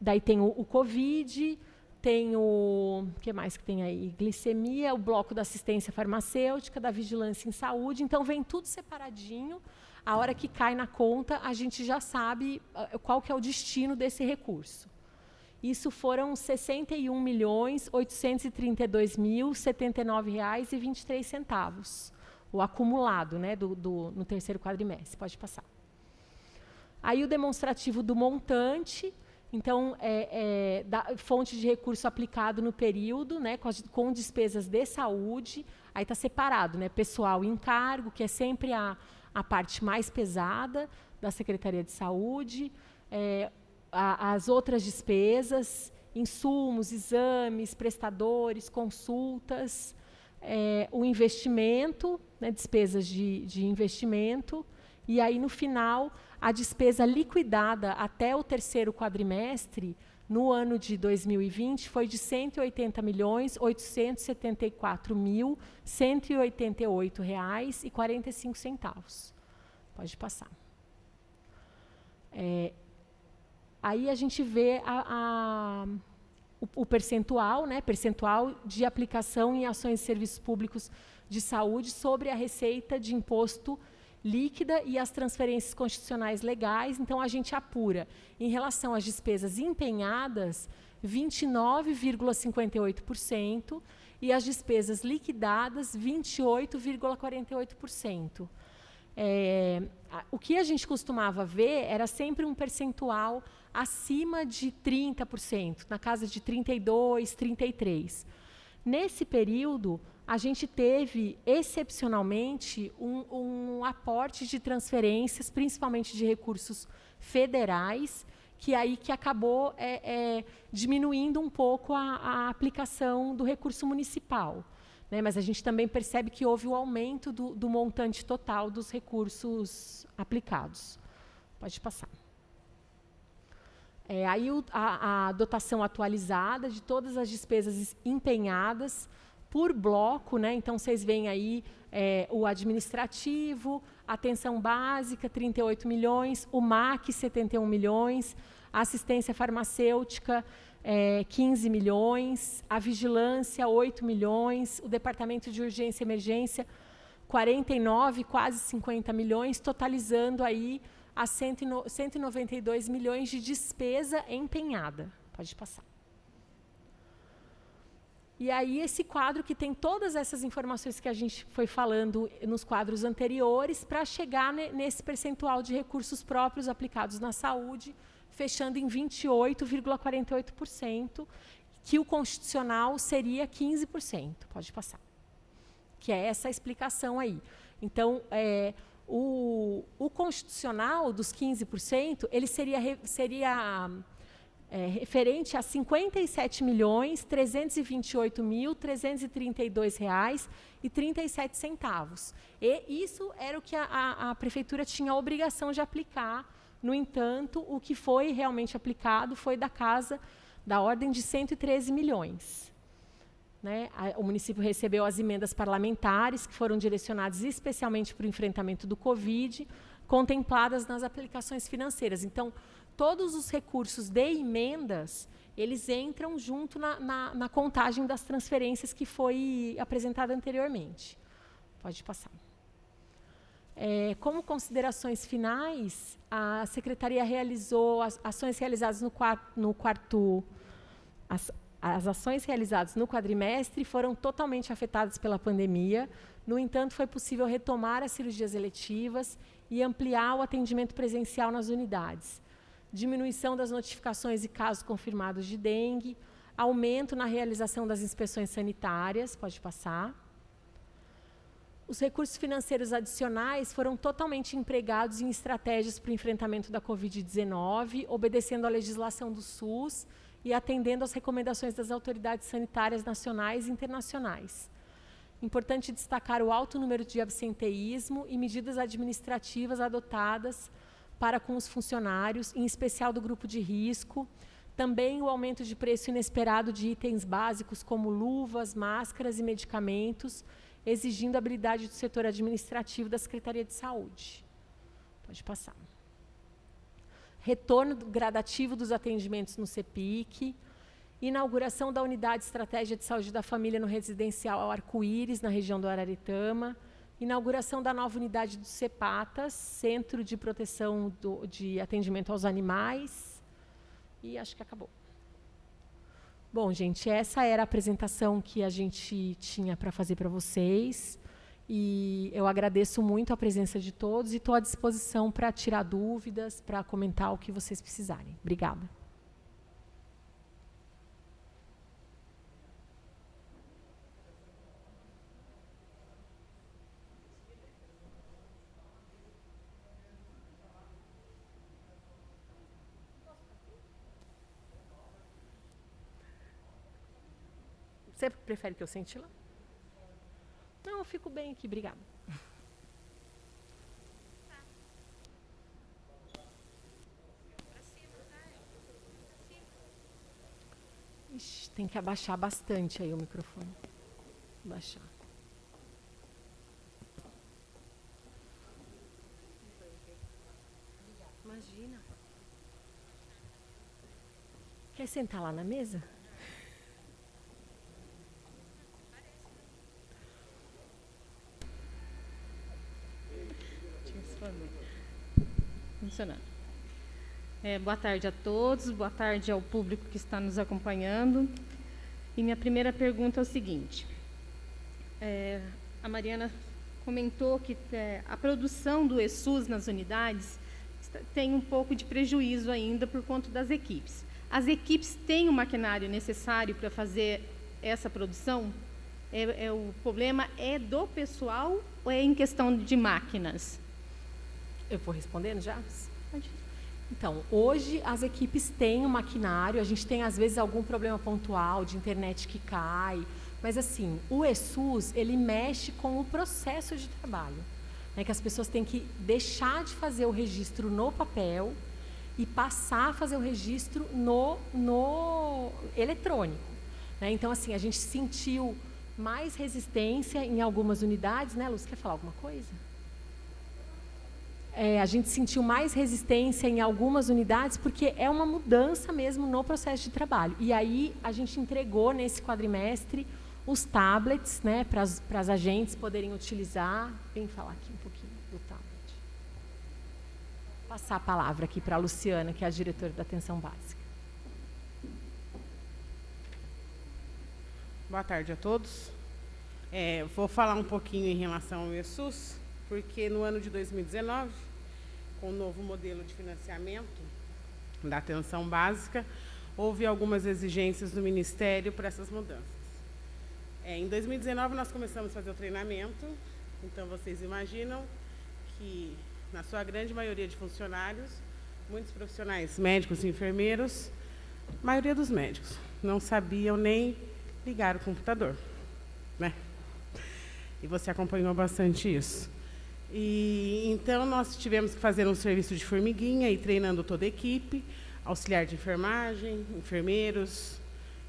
Daí tem o Covid, tem o que mais que tem aí? Glicemia, o bloco da assistência farmacêutica, da vigilância em saúde, então vem tudo separadinho. A hora que cai na conta, a gente já sabe qual que é o destino desse recurso. Isso foram R$ 61.832.079,23, o acumulado, né, no terceiro quadrimestre. Pode passar. Aí o demonstrativo do montante, então, da fonte de recurso aplicado no período, né, com despesas de saúde, aí está separado, né, pessoal e encargo, que é sempre a parte mais pesada da Secretaria de Saúde, as outras despesas, insumos, exames, prestadores, consultas, o investimento, né, despesas de investimento, e aí, no final, a despesa liquidada até o terceiro quadrimestre, no ano de 2020, foi de R$ 180.874.188,45. Pode passar. Aí a gente vê o percentual, né, percentual de aplicação em ações e serviços públicos de saúde sobre a receita de imposto líquida e as transferências constitucionais legais. Então, a gente apura, em relação às despesas empenhadas, 29,58%, e as despesas liquidadas, 28,48%. O que a gente costumava ver era sempre um percentual acima de 30%, na casa de 32%, 33%. Nesse período, a gente teve, excepcionalmente, um aporte de transferências, principalmente de recursos federais, que acabou diminuindo um pouco a aplicação do recurso municipal. Né? Mas a gente também percebe que houve o aumento do montante total dos recursos aplicados. Pode passar. Aí a dotação atualizada de todas as despesas empenhadas por bloco, né? Então, vocês veem aí o administrativo, atenção básica, 38 milhões, o MAC, 71 milhões, a assistência farmacêutica, 15 milhões, a vigilância, 8 milhões, o departamento de urgência e emergência, 49, quase 50 milhões, totalizando aí a 192 milhões de despesa empenhada. Pode passar. E aí, esse quadro que tem todas essas informações que a gente foi falando nos quadros anteriores, para chegar nesse percentual de recursos próprios aplicados na saúde, fechando em 28,48%, que o constitucional seria 15%. Pode passar. Que é essa explicação aí. Então, O constitucional dos 15%, ele seria referente a R$ 57.328.332,37. E isso era o que a prefeitura tinha a obrigação de aplicar. No entanto, o que foi realmente aplicado foi da ordem de 113 milhões. Né? O município recebeu as emendas parlamentares, que foram direcionadas especialmente para o enfrentamento do Covid, contempladas nas aplicações financeiras. Então, todos os recursos de emendas, eles entram junto na contagem das transferências que foi apresentada anteriormente. Pode passar. Como considerações finais, a Secretaria realizou as ações realizadas as ações realizadas no quadrimestre foram totalmente afetadas pela pandemia. No entanto, foi possível retomar as cirurgias eletivas e ampliar o atendimento presencial nas unidades. Diminuição das notificações e casos confirmados de dengue, aumento na realização das inspeções sanitárias, pode passar. Os recursos financeiros adicionais foram totalmente empregados em estratégias para o enfrentamento da Covid-19, obedecendo à legislação do SUS e atendendo às recomendações das autoridades sanitárias nacionais e internacionais. Importante destacar o alto número de absenteísmo e medidas administrativas adotadas para com os funcionários, em especial do grupo de risco, também o aumento de preço inesperado de itens básicos como luvas, máscaras e medicamentos, exigindo a habilidade do setor administrativo da Secretaria de Saúde. Pode passar. Retorno gradativo dos atendimentos no CEPIC, inauguração da Unidade de Estratégia de Saúde da Família no Residencial Arco-Íris, na região do Araretama, inauguração da nova unidade do CEPATAS, Centro de Proteção de Atendimento aos Animais, e acho que acabou. Bom, gente, essa era a apresentação que a gente tinha para fazer para vocês, e eu agradeço muito a presença de todos e estou à disposição para tirar dúvidas, para comentar o que vocês precisarem. Obrigada. Você prefere que eu sente lá? Não, eu fico bem aqui, obrigada. Ixi, tem que abaixar bastante aí o microfone. Abaixar. Imagina. Quer sentar lá na mesa? Funcionando. Boa tarde a todos, boa tarde ao público que está nos acompanhando. E minha primeira pergunta é o seguinte. A Mariana comentou que a produção do ESUS nas unidades tem um pouco de prejuízo ainda por conta das equipes. As equipes têm o maquinário necessário para fazer essa produção? O problema é do pessoal ou é em questão de máquinas? Eu vou respondendo já? Pode. Então, hoje as equipes têm o maquinário, a gente tem às vezes algum problema pontual de internet que cai, mas assim, o ESUS, ele mexe com o processo de trabalho, né, que as pessoas têm que deixar de fazer o registro no papel e passar a fazer o registro no eletrônico, né? Então, assim, a gente sentiu mais resistência em algumas unidades, né, Lúcia, quer falar alguma coisa? A gente sentiu mais resistência em algumas unidades porque é uma mudança mesmo no processo de trabalho. E aí a gente entregou nesse quadrimestre os tablets, né, para as agentes poderem utilizar. Vem falar aqui um pouquinho do tablet. Passar a palavra aqui para a Luciana, que é a diretora da Atenção Básica. Boa tarde a todos. Vou falar um pouquinho em relação ao ESUS, porque no ano de 2019, com o novo modelo de financiamento da atenção básica, houve algumas exigências do Ministério para essas mudanças. Em 2019, nós começamos a fazer o treinamento, então vocês imaginam que, na sua grande maioria de funcionários, muitos profissionais, médicos e enfermeiros, a maioria dos médicos, não sabiam nem ligar o computador, né? E você acompanhou bastante isso. E então nós tivemos que fazer um serviço de formiguinha e treinando toda a equipe, auxiliar de enfermagem, enfermeiros,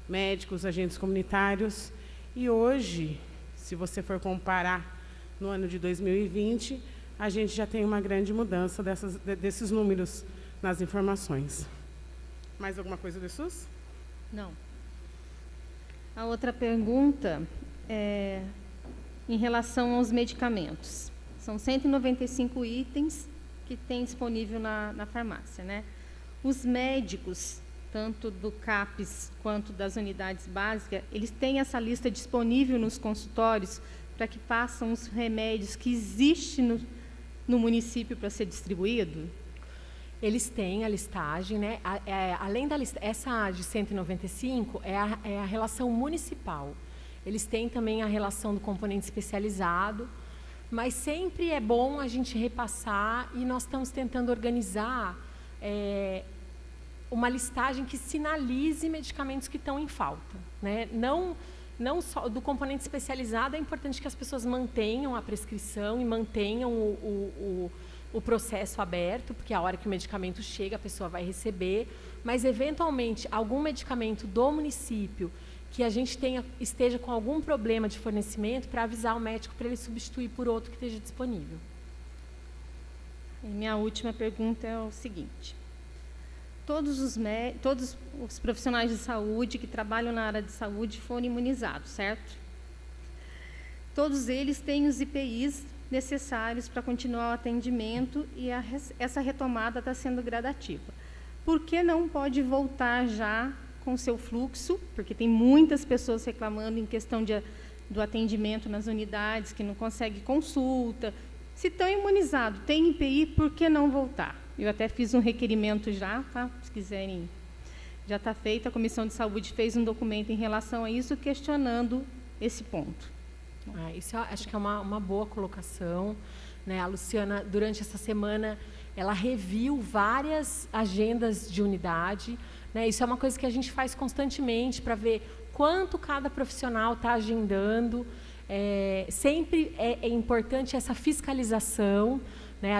médicos, agentes comunitários. E hoje, se você for comparar no ano de 2020, a gente já tem uma grande mudança desses números nas informações. Mais alguma coisa do SUS? Não. A outra pergunta é em relação aos medicamentos. São 195 itens que tem disponível na farmácia, né? Os médicos, tanto do CAPES quanto das unidades básicas, eles têm essa lista disponível nos consultórios para que passam os remédios que existem no município para ser distribuído? Eles têm a listagem, né? Além da lista, essa de 195 é a relação municipal. Eles têm também a relação do componente especializado, mas sempre é bom a gente repassar, e nós estamos tentando organizar uma listagem que sinalize medicamentos que estão em falta, né? Não só do componente especializado, é importante que as pessoas mantenham a prescrição e mantenham o processo aberto, porque a hora que o medicamento chega, a pessoa vai receber, mas, eventualmente, algum medicamento do município que a gente esteja com algum problema de fornecimento, para avisar o médico para ele substituir por outro que esteja disponível. E minha última pergunta é o seguinte: todos os profissionais de saúde que trabalham na área de saúde foram imunizados, certo? Todos eles têm os IPIs necessários para continuar o atendimento, e essa retomada está sendo gradativa. Por que não pode voltar já com o seu fluxo? Porque tem muitas pessoas reclamando em questão do atendimento nas unidades, que não consegue consulta. Se estão imunizados, tem IPI, por que não voltar? Eu até fiz um requerimento já, tá? Se quiserem, já está feito. A Comissão de Saúde fez um documento em relação a isso, questionando esse ponto. Isso acho que é uma boa colocação, né? A Luciana, durante essa semana, ela reviu várias agendas de unidade, né? Isso é uma coisa que a gente faz constantemente para ver quanto cada profissional está agendando. Sempre é importante essa fiscalização, né?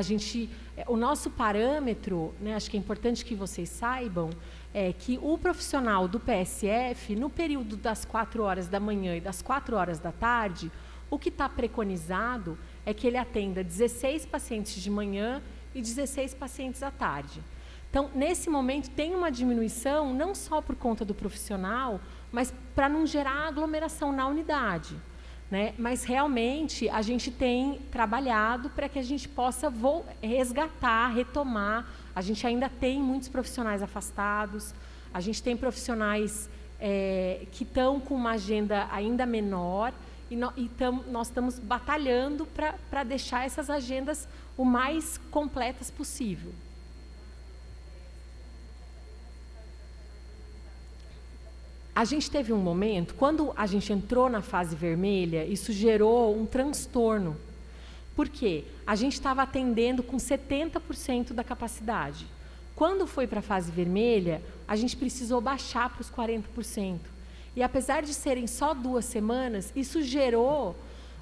O nosso parâmetro, né, acho que é importante que vocês saibam, é que o profissional do PSF, no período das 4 horas da manhã e das 4 horas da tarde, o que está preconizado é que ele atenda 16 pacientes de manhã e 16 pacientes à tarde. Então, nesse momento, tem uma diminuição, não só por conta do profissional, mas para não gerar aglomeração na unidade, né? Mas, realmente, a gente tem trabalhado para que a gente possa resgatar, retomar. A gente ainda tem muitos profissionais afastados, a gente tem profissionais que estão com uma agenda ainda menor, e nós estamos batalhando para deixar essas agendas o mais completas possível. A gente teve um momento, quando a gente entrou na fase vermelha, isso gerou um transtorno. Por quê? A gente estava atendendo com 70% da capacidade. Quando foi para a fase vermelha, a gente precisou baixar para os 40%. E, apesar de serem só 2 semanas, isso gerou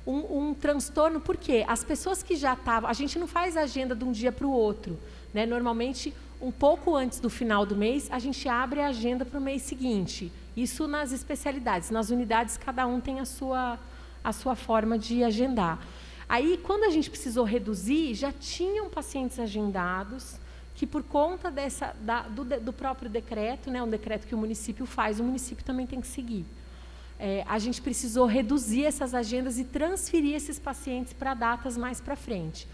um transtorno, porque as pessoas que já estavam... A gente não faz agenda de um dia para o outro, né? Normalmente, um pouco antes do final do mês, a gente abre a agenda para o mês seguinte. Isso nas especialidades. Nas unidades, cada um tem a sua forma de agendar. Aí, quando a gente precisou reduzir, já tinham pacientes agendados que, por conta do próprio decreto, né, um decreto que o município faz, o município também tem que seguir. A gente precisou reduzir essas agendas e transferir esses pacientes para datas mais para frente.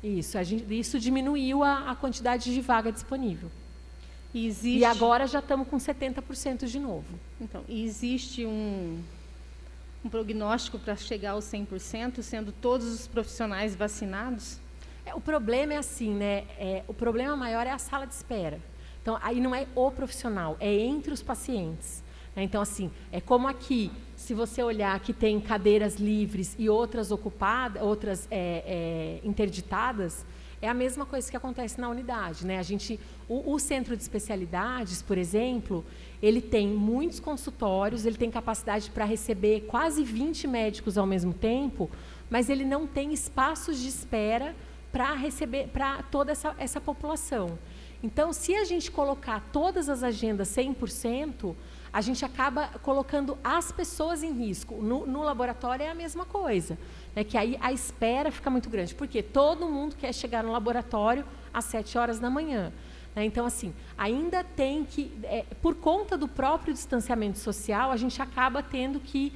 Isso diminuiu a quantidade de vaga disponível. E agora já estamos com 70% de novo. Então, existe um prognóstico para chegar aos 100%, sendo todos os profissionais vacinados? O problema é assim, né? O problema maior é a sala de espera. Então, aí não é o profissional, é entre os pacientes. Então, assim, é como aqui, se você olhar que tem cadeiras livres e outras ocupadas, outras interditadas, é a mesma coisa que acontece na unidade, né? O centro de especialidades, por exemplo, ele tem muitos consultórios, ele tem capacidade para receber quase 20 médicos ao mesmo tempo, mas ele não tem espaços de espera para receber para toda essa população. Então, se a gente colocar todas as agendas 100%, a gente acaba colocando as pessoas em risco. No laboratório é a mesma coisa, né? Que aí a espera fica muito grande, porque todo mundo quer chegar no laboratório às 7 horas da manhã. Né? Então, assim, ainda tem que, por conta do próprio distanciamento social, a gente acaba tendo que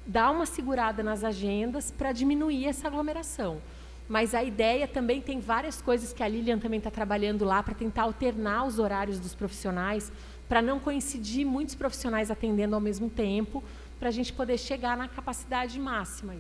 dar uma segurada nas agendas para diminuir essa aglomeração. Mas a ideia também tem várias coisas que a Lilian também está trabalhando lá para tentar alternar os horários dos profissionais, para não coincidir muitos profissionais atendendo ao mesmo tempo, para a gente poder chegar na capacidade máxima.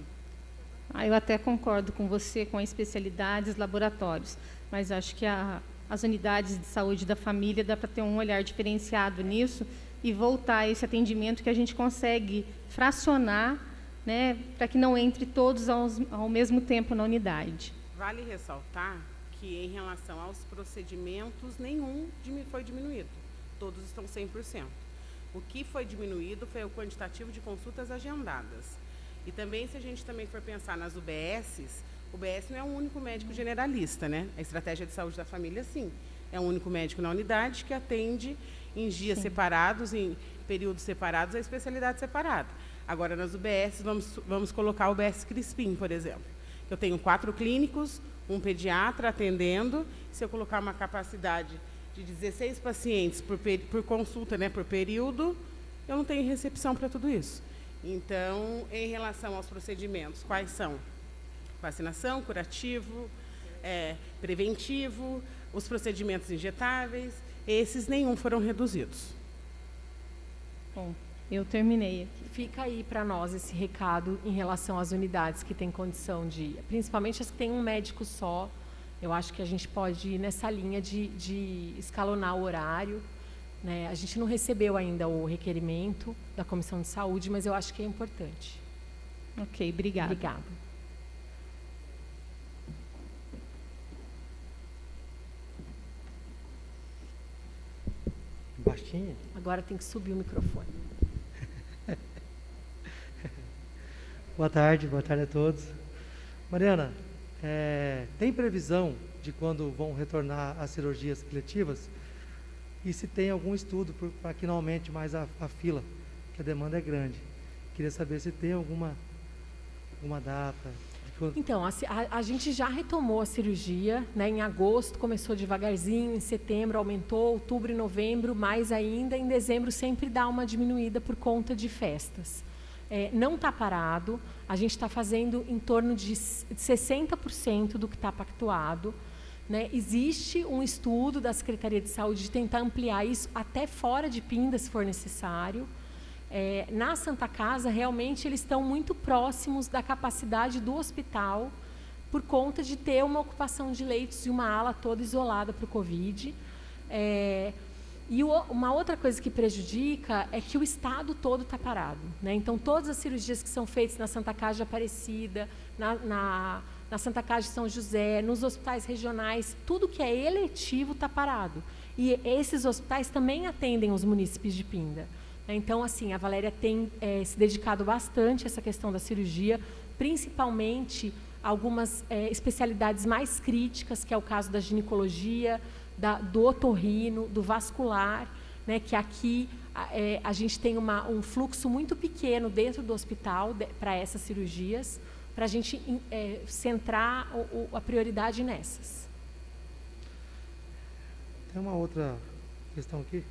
Eu até concordo com você com as especialidades, laboratórios, mas acho que as unidades de saúde da família dá para ter um olhar diferenciado nisso e voltar a esse atendimento que a gente consegue fracionar, né, para que não entre todos ao mesmo tempo na unidade. Vale ressaltar que, em relação aos procedimentos, nenhum foi diminuído. Todos estão 100%. O que foi diminuído foi o quantitativo de consultas agendadas. E também, se a gente também for pensar nas UBSs, o UBS não é um único médico generalista, né? A estratégia de saúde da família, sim. É um único médico na unidade que atende em dias separados, em períodos separados, a especialidade separada. Agora, nas UBS, vamos colocar o UBS Crispim, por exemplo. Eu tenho 4 clínicos, um pediatra atendendo. Se eu colocar uma capacidade de 16 pacientes por consulta, né, por período, eu não tenho recepção para tudo isso. Então, em relação aos procedimentos, quais são? Vacinação, curativo, preventivo, os procedimentos injetáveis, esses nenhum foram reduzidos. Bom, eu terminei aqui. Fica aí para nós esse recado em relação às unidades que têm condição de, principalmente as que têm um médico só. Eu acho que a gente pode ir nessa linha de escalonar o horário, né? A gente não recebeu ainda o requerimento da Comissão de Saúde, mas eu acho que é importante. Ok, obrigada. Obrigada. Baixinha? Agora tem que subir o microfone. Boa tarde a todos. Mariana, tem previsão de quando vão retornar as cirurgias eletivas? E se tem algum estudo para que não aumente mais a fila, que a demanda é grande? Queria saber se tem alguma data. Então, a gente já retomou a cirurgia, né? Em agosto começou devagarzinho, em setembro aumentou, outubro e novembro, mais ainda, em dezembro sempre dá uma diminuída por conta de festas. Não está parado, a gente está fazendo em torno de 60% do que está pactuado. Né? Existe um estudo da Secretaria de Saúde de tentar ampliar isso até fora de Pinda, se for necessário. Na Santa Casa, realmente, eles estão muito próximos da capacidade do hospital por conta de ter uma ocupação de leitos e uma ala toda isolada para o Covid. E uma outra coisa que prejudica é que o estado todo está parado. Né? Então, todas as cirurgias que são feitas na Santa Casa de Aparecida, na Santa Casa de São José, nos hospitais regionais, tudo que é eletivo está parado. E esses hospitais também atendem os munícipes de Pinda. Então, assim, a Valéria tem se dedicado bastante a essa questão da cirurgia, principalmente algumas especialidades mais críticas, que é o caso da ginecologia, do otorrino, do vascular, né, que aqui a gente tem um fluxo muito pequeno dentro do hospital para essas cirurgias, para a gente centrar a prioridade nessas. Tem uma outra questão aqui.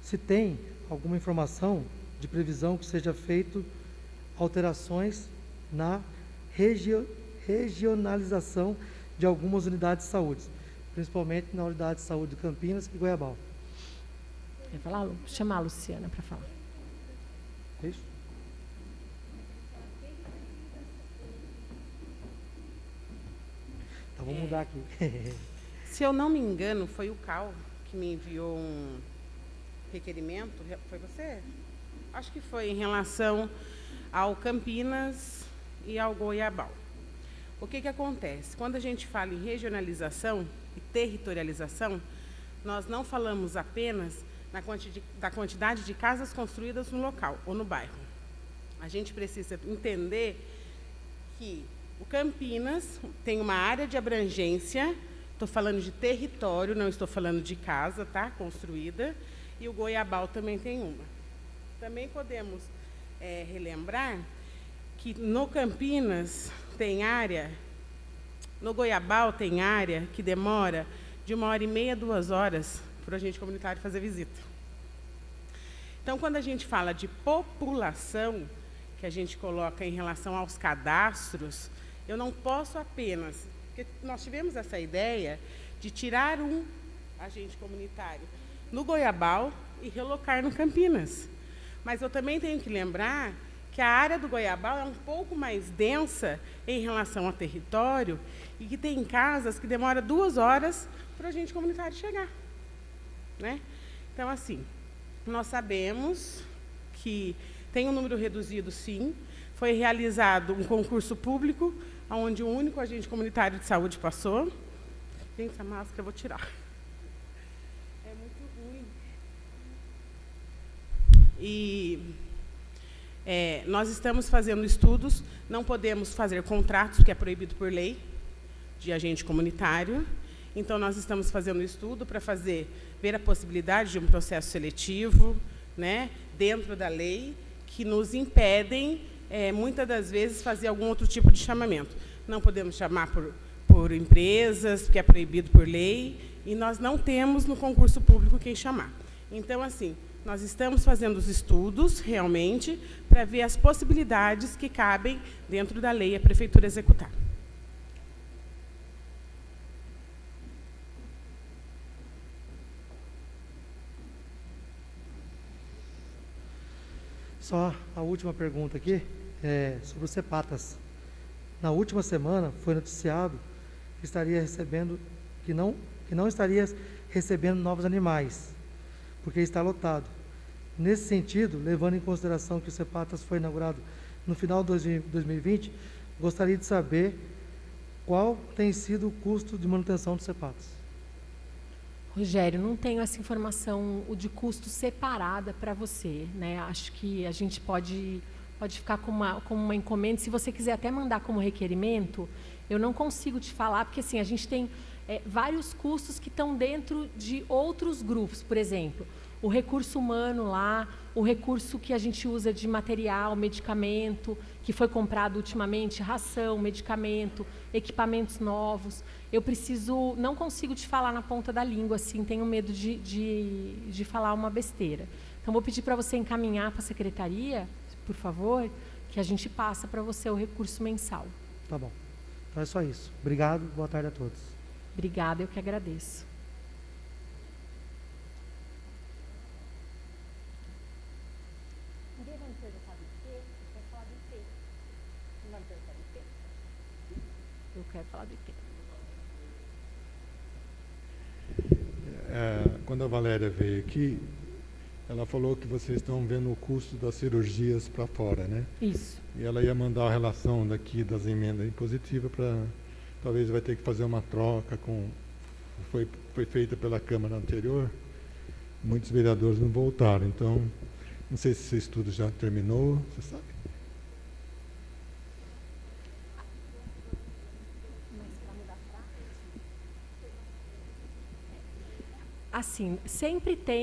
Se tem alguma informação de previsão que seja feito alterações na regionalização de algumas unidades de saúde, principalmente na unidade de saúde de Campinas e Goiabal. Vou chamar a Luciana para falar. Isso? Então vamos mudar aqui. Se eu não me engano, foi o Cal que me enviou requerimento, foi você? Acho que foi em relação ao Campinas e ao Goiabal. O que acontece? Quando a gente fala em regionalização e territorialização, nós não falamos apenas da quantidade de casas construídas no local ou no bairro. A gente precisa entender que o Campinas tem uma área de abrangência, estou falando de território, não estou falando de casa, tá? Construída, e o Goiabal também tem uma. Também podemos relembrar que no Campinas tem área, no Goiabal tem área que demora de 1h30 a 2 horas para o agente comunitário fazer visita. Então, quando a gente fala de população, que a gente coloca em relação aos cadastros, eu não posso apenas, porque nós tivemos essa ideia de tirar um agente comunitário no Goiabal e relocar no Campinas. Mas eu também tenho que lembrar que a área do Goiabal é um pouco mais densa em relação ao território e que tem casas que demoram 2 horas para o agente comunitário chegar, né? Então, assim, nós sabemos que tem um número reduzido, sim. Foi realizado um concurso público, onde o único agente comunitário de saúde passou. Gente, essa máscara eu vou tirar. É muito ruim. E nós estamos fazendo estudos, não podemos fazer contratos, que é proibido por lei, de agente comunitário. Então, nós estamos fazendo estudo para ver a possibilidade de um processo seletivo, né, dentro da lei, que nos impedem, muitas das vezes, fazer algum outro tipo de chamamento. Não podemos chamar por empresas, que é proibido por lei, e nós não temos no concurso público quem chamar. Então, assim, nós estamos fazendo os estudos, realmente, para ver as possibilidades que cabem dentro da lei a Prefeitura executar. Só a última pergunta aqui, sobre os CEPATAS. Na última semana foi noticiado que não estaria recebendo novos animais, porque está lotado. Nesse sentido, levando em consideração que o CEPATAS foi inaugurado no final de 2020, gostaria de saber qual tem sido o custo de manutenção do CEPATAS. Rogério, não tenho essa informação de custo separada para você, né? Acho que a gente pode ficar com uma encomenda. Se você quiser até mandar como requerimento, eu não consigo te falar, porque assim, a gente tem vários custos que estão dentro de outros grupos. Por exemplo, o recurso humano lá, o recurso que a gente usa de material, medicamento, que foi comprado ultimamente, ração, medicamento, equipamentos novos. Eu não consigo te falar na ponta da língua, assim, tenho medo de falar uma besteira. Então, vou pedir para você encaminhar para a secretaria, por favor, que a gente passa para você o recurso mensal. Tá bom. Então é só isso. Obrigado, boa tarde a todos. Obrigada, eu que agradeço. Ninguém vai me perguntar do IP? Vai falar do IP. Não vai me perguntar do IP? Eu quero falar do IP. Quando a Valéria veio aqui, ela falou que vocês estão vendo o custo das cirurgias para fora, né? Isso. E ela ia mandar a relação daqui das emendas impositivas para... Talvez vai ter que fazer uma troca com... Foi feita pela Câmara anterior, muitos vereadores não voltaram, então, não sei se esse estudo já terminou, você sabe? Assim,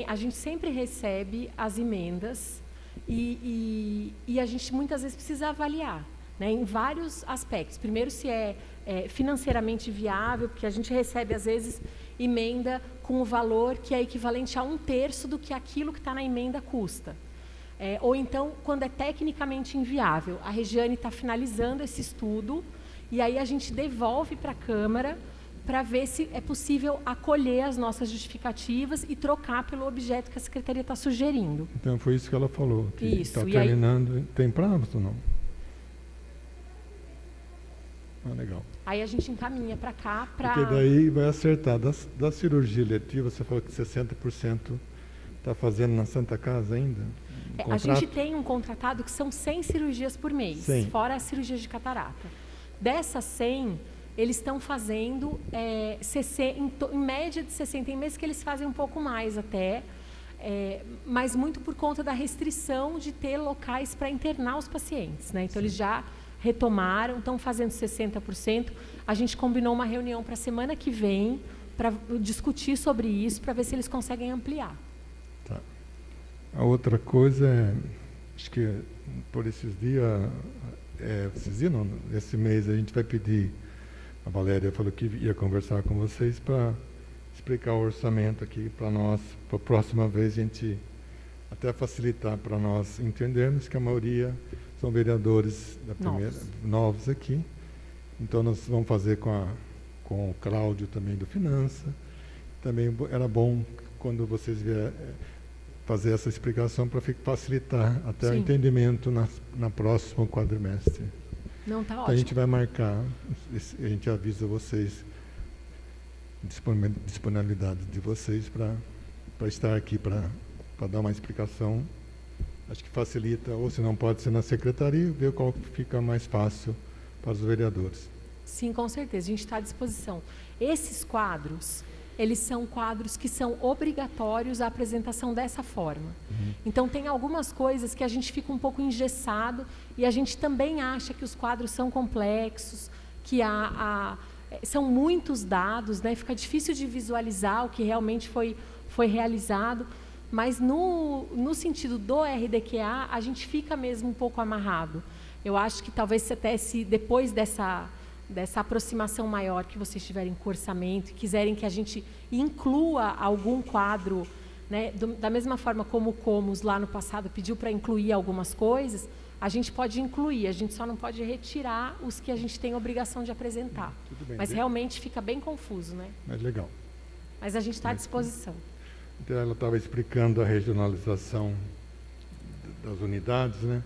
a gente sempre recebe as emendas e a gente muitas vezes precisa avaliar, né, em vários aspectos. Primeiro, se é financeiramente viável, porque a gente recebe, às vezes, emenda com o valor que é equivalente a 1/3 do que aquilo que está na emenda custa. Ou então, quando é tecnicamente inviável. A Regiane está finalizando esse estudo e aí a gente devolve para a Câmara para ver se é possível acolher as nossas justificativas e trocar pelo objeto que a Secretaria está sugerindo. Então, foi isso que ela falou, que está Isso, terminando. Aí... Tem prazo ou não? Legal. Aí a gente encaminha para cá. Porque daí vai acertar. Da cirurgia letiva, você falou que 60% está fazendo na Santa Casa ainda? A gente tem um contratado que são 100 cirurgias por mês, 100. fora as cirurgias de catarata. Dessas 100, eles estão fazendo em média de 60, tem meses que eles fazem um pouco mais até, mas muito por conta da restrição de ter locais para internar os pacientes, né? Então, eles já retomaram, estão fazendo 60%. A gente combinou uma reunião para a semana que vem para discutir sobre isso, para ver se eles conseguem ampliar. Tá. A outra coisa é, acho que por esses dias, esse mês a gente vai pedir, a Valéria falou que ia conversar com vocês para explicar o orçamento aqui para nós, para a próxima vez a gente até facilitar para nós entendermos que a maioria são vereadores novos aqui. Então nós vamos fazer com o Cláudio também do Finança. Também era bom quando vocês vierem fazer essa explicação para facilitar até o entendimento na próximo quadrimestre. Não, tá então, ótimo. a gente vai marcar, a gente avisa vocês, disponibilidade de vocês para estar aqui para dar uma explicação. Acho que facilita, ou se não pode ser na secretaria, ver qual fica mais fácil para os vereadores. Sim, com certeza, a gente está à disposição. Esses quadros, eles são quadros que são obrigatórios a apresentação dessa forma. Então, tem algumas coisas que a gente fica um pouco engessado e a gente também acha que os quadros são complexos, que são muitos dados, né? Fica difícil de visualizar o que realmente foi realizado, mas no sentido do RDQA, a gente fica mesmo um pouco amarrado. Eu acho que talvez até depois dessa aproximação maior que vocês tiverem com o orçamento e quiserem que a gente inclua algum quadro, né, da mesma forma como o Comus lá no passado pediu para incluir algumas coisas, a gente pode incluir, a gente só não pode retirar os que a gente tem obrigação de apresentar. Tudo bem, mas realmente fica bem confuso, né? Mas legal. Mas a gente está à disposição. Então, ela estava explicando a regionalização das unidades, né?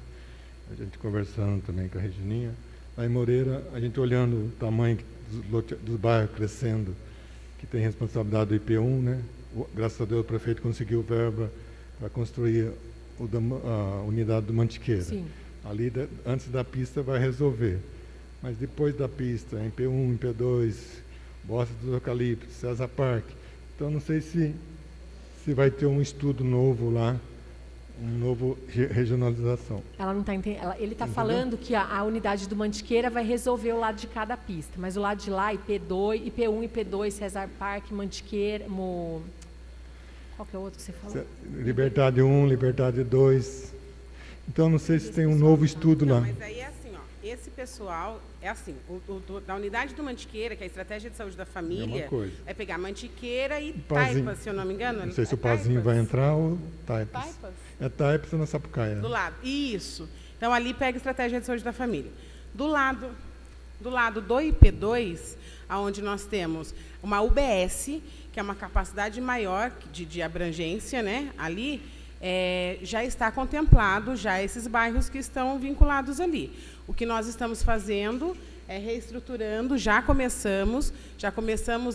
A gente conversando também com a Regininha. Lá em Moreira, a gente olhando o tamanho dos bairros crescendo, que tem responsabilidade do IP1, né? Graças a Deus o prefeito conseguiu verba para construir a unidade do Mantiqueira. Sim. Ali, antes da pista, vai resolver. Mas depois da pista, MP1, MP2, Bosque dos Eucaliptos, César Parque. Então, não sei se vai ter um estudo novo lá, um novo regionalização. Ela não está entendendo. Ele está falando que a unidade do Mantiqueira vai resolver o lado de cada pista, mas o lado de lá, IP2, IP1, IP2, César Parque, Mantiqueira, qual que é o outro que você falou? Liberdade 1, Liberdade 2. Então, não sei se tem um novo estudo lá. Mas aí é assim, ó, esse pessoal, é assim, da unidade do Mantiqueira, que é a Estratégia de Saúde da Família, é pegar Mantiqueira e Taipas, se eu não me engano. Não sei se o Pazinho vai entrar ou Taipas. É Taipas na Sapucaia. Do lado, isso. Então, ali pega a Estratégia de Saúde da Família. Do lado do IP2, onde nós temos uma UBS, que é uma capacidade maior de abrangência, né? Ali já está contemplado já esses bairros que estão vinculados ali. O que nós estamos fazendo é reestruturando, já começamos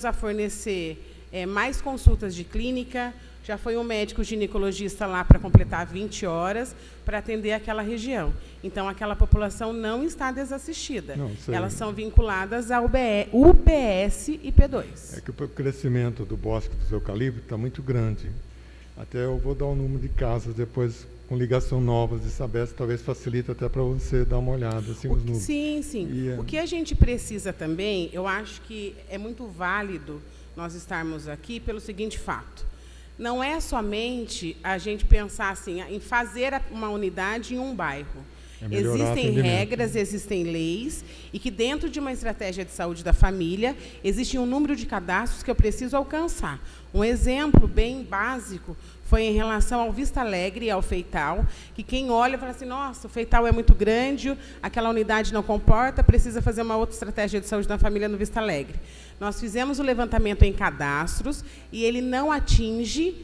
a fornecer mais consultas de clínica, já foi um médico ginecologista lá para completar 20 horas para atender aquela região. Então, aquela população não está desassistida. Elas são vinculadas ao UBS e P2. É que o crescimento do Bosque dos Eucaliptos está muito grande. Até eu vou dar um número de casas depois com ligação novas de Sabesp, talvez facilite até para você dar uma olhada assim, nos números. Sim, sim. O que a gente precisa também, eu acho que é muito válido nós estarmos aqui pelo seguinte fato. Não é somente a gente pensar assim, em fazer uma unidade em um bairro. Existem regras, existem leis, e que dentro de uma estratégia de saúde da família, existe um número de cadastros que eu preciso alcançar. Um exemplo bem básico foi em relação ao Vista Alegre e ao Feital, que quem olha fala assim, nossa, o Feital é muito grande, aquela unidade não comporta, precisa fazer uma outra estratégia de saúde da família no Vista Alegre. Nós fizemos o levantamento em cadastros e ele não atinge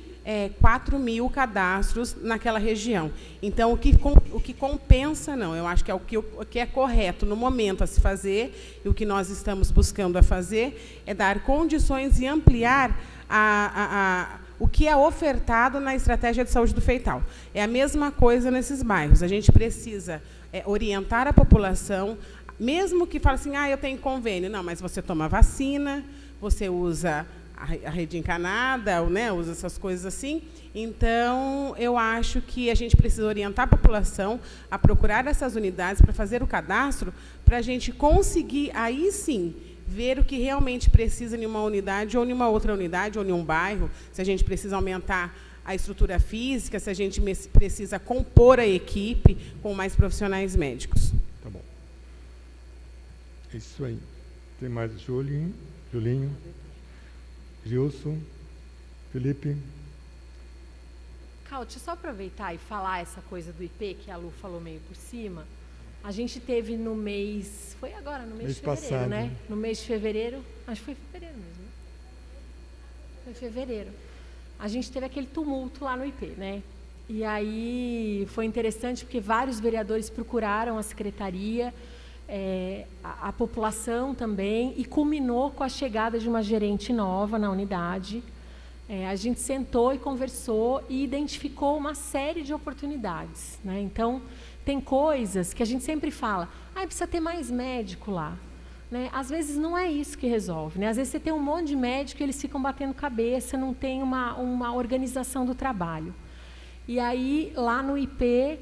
4.000 cadastros naquela região. Então, o que compensa, não, eu acho que é o que é correto no momento a se fazer, e o que nós estamos buscando a fazer é dar condições e ampliar o que é ofertado na estratégia de saúde do feital. É a mesma coisa nesses bairros. A gente precisa orientar a população, mesmo que fale assim, eu tenho convênio. Não, mas você toma vacina, você usa a rede encanada, né, usa essas coisas assim. Então, eu acho que a gente precisa orientar a população a procurar essas unidades para fazer o cadastro, para a gente conseguir, aí sim, ver o que realmente precisa em uma unidade ou em uma outra unidade, ou em um bairro, se a gente precisa aumentar a estrutura física, se a gente precisa compor a equipe com mais profissionais médicos. Tá bom. É isso aí. Tem mais Julinho, Gilson, Felipe. Cal, deixa eu só aproveitar e falar essa coisa do IP, que a Lu falou meio por cima. A gente teve no mês... Foi agora, no mês de fevereiro, passado, né? No mês de fevereiro... Acho que foi fevereiro mesmo, né? Foi fevereiro. A gente teve aquele tumulto lá no IP, né? E aí foi interessante porque vários vereadores procuraram a secretaria, a população também, e culminou com a chegada de uma gerente nova na unidade. A gente sentou e conversou e identificou uma série de oportunidades, né? Então, tem coisas que a gente sempre fala, precisa ter mais médico lá, né? Às vezes não é isso que resolve, né? Às vezes você tem um monte de médico e eles ficam batendo cabeça, não tem uma organização do trabalho. E aí, lá no IP,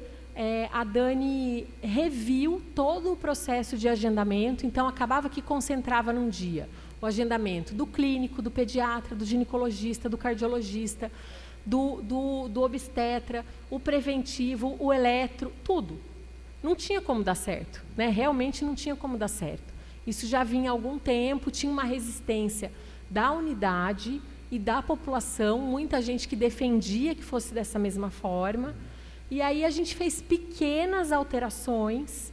a Dani reviu todo o processo de agendamento, então acabava que concentrava num dia o agendamento do clínico, do pediatra, do ginecologista, do cardiologista, do obstetra, o preventivo, o eletro, tudo. Não tinha como dar certo, né? Realmente não tinha como dar certo. Isso já vinha há algum tempo, tinha uma resistência da unidade e da população, muita gente que defendia que fosse dessa mesma forma. E aí a gente fez pequenas alterações,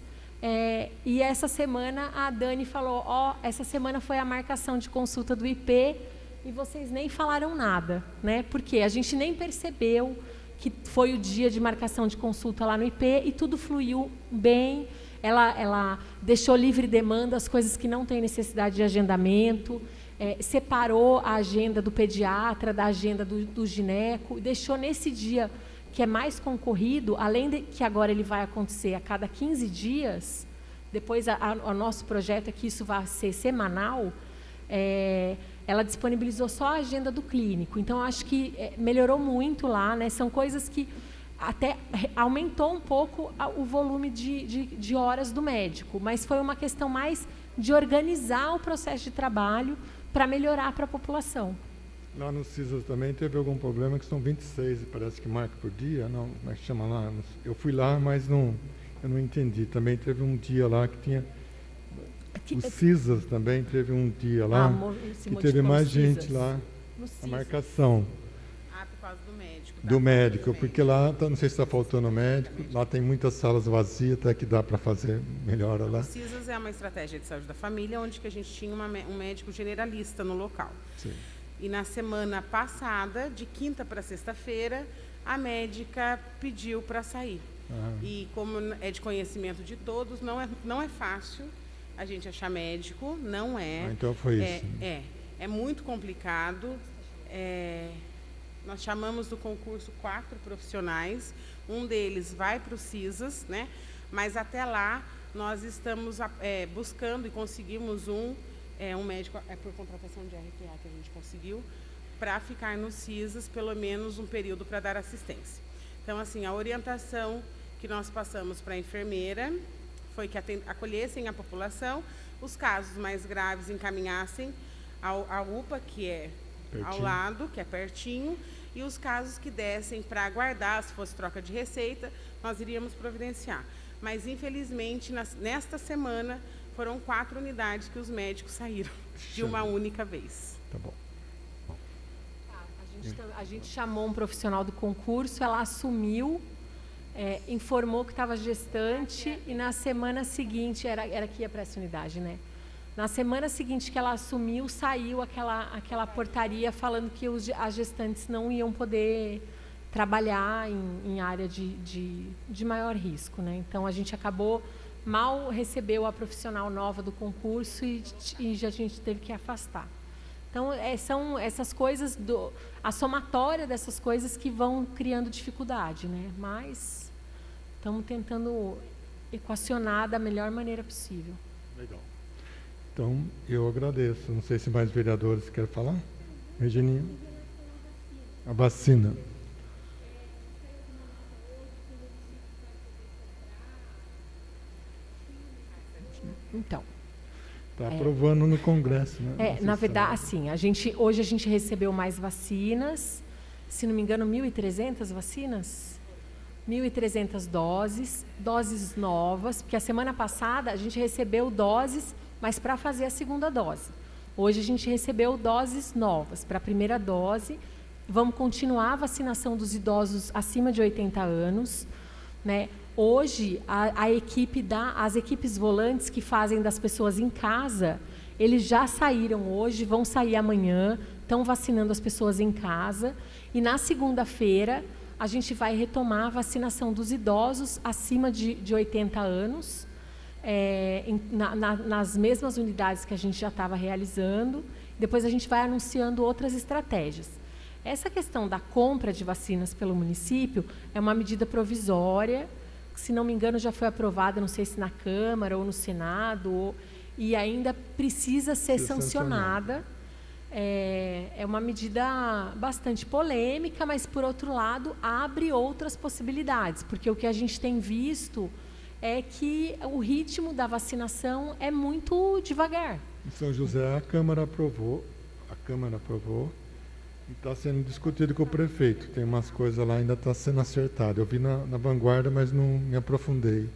e essa semana a Dani falou, essa semana foi a marcação de consulta do IP, e vocês nem falaram nada, né? Porque a gente nem percebeu que foi o dia de marcação de consulta lá no IP e tudo fluiu bem. Ela deixou livre demanda as coisas que não têm necessidade de agendamento, separou a agenda do pediatra da agenda do gineco, e deixou nesse dia que é mais concorrido, além de que agora ele vai acontecer a cada 15 dias, depois o nosso projeto é que isso vai ser semanal, ela disponibilizou só a agenda do clínico. Então, acho que melhorou muito lá, né? São coisas que até aumentou um pouco o volume de horas do médico, mas foi uma questão mais de organizar o processo de trabalho para melhorar para a população. Lá no CISAS também teve algum problema, que são 26, parece que marca por dia, não, como é que chama lá? Eu fui lá, mas eu não entendi. Também teve um dia lá que tinha... O CISAS também teve um dia lá, que teve mais gente lá, a marcação. Por causa do médico. Do médico, porque lá, não sei se está faltando médico, lá tem muitas salas vazias, até que dá para fazer melhor lá. O CISAS é uma estratégia de saúde da família, onde que a gente tinha um médico generalista no local. Sim. E na semana passada, de quinta para sexta-feira, a médica pediu para sair. E como é de conhecimento de todos, não é fácil a gente achar médico, não é. Então foi isso. É muito complicado. Nós chamamos do concurso 4 profissionais, um deles vai para o CISAS, né? Mas até lá nós estamos buscando e conseguimos um médico, por contratação de RPA que a gente conseguiu, para ficar no CISAS pelo menos um período para dar assistência. Então, assim, a orientação que nós passamos para a enfermeira foi que acolhessem a população, os casos mais graves encaminhassem à UPA, que é pertinho, ao lado, que é pertinho, e os casos que dessem para aguardar, se fosse troca de receita, nós iríamos providenciar. Mas, infelizmente, nesta semana, foram 4 unidades que os médicos saíram de uma única vez. Tá bom. A gente chamou um profissional do concurso, ela assumiu, informou que estava gestante, e na semana seguinte, era que ia para essa unidade, né? Na semana seguinte que ela assumiu, saiu aquela portaria falando que as gestantes não iam poder trabalhar em área de maior risco, né? Então, a gente mal recebeu a profissional nova do concurso e a gente teve que afastar. Então, são essas coisas, a somatória dessas coisas que vão criando dificuldade, né? Mas estamos tentando equacionar da melhor maneira possível. Legal. Então, eu agradeço. Não sei se mais vereadores querem falar. Regininha. A vacina. Então, Está aprovando no Congresso, né? na verdade, assim, hoje a gente recebeu mais vacinas, se não me engano, 1.300 vacinas, 1.300 doses novas, porque a semana passada a gente recebeu doses, mas para fazer a segunda dose. Hoje a gente recebeu doses novas para a primeira dose. Vamos continuar a vacinação dos idosos acima de 80 anos, né? Hoje, as equipes volantes que fazem das pessoas em casa, eles já saíram hoje, vão sair amanhã, estão vacinando as pessoas em casa. E na segunda-feira, a gente vai retomar a vacinação dos idosos acima de 80 anos, nas mesmas unidades que a gente já estava realizando. Depois a gente vai anunciando outras estratégias. Essa questão da compra de vacinas pelo município é uma medida provisória, que, se não me engano, já foi aprovada, não sei se na Câmara ou no Senado, e ainda precisa ser sancionada. É uma medida bastante polêmica, mas, por outro lado, abre outras possibilidades, porque o que a gente tem visto é que o ritmo da vacinação é muito devagar. Em São José, a Câmara aprovou, e está sendo discutido com o prefeito. Tem umas coisas lá, ainda está sendo acertado. Eu vi na Vanguarda, mas não me aprofundei.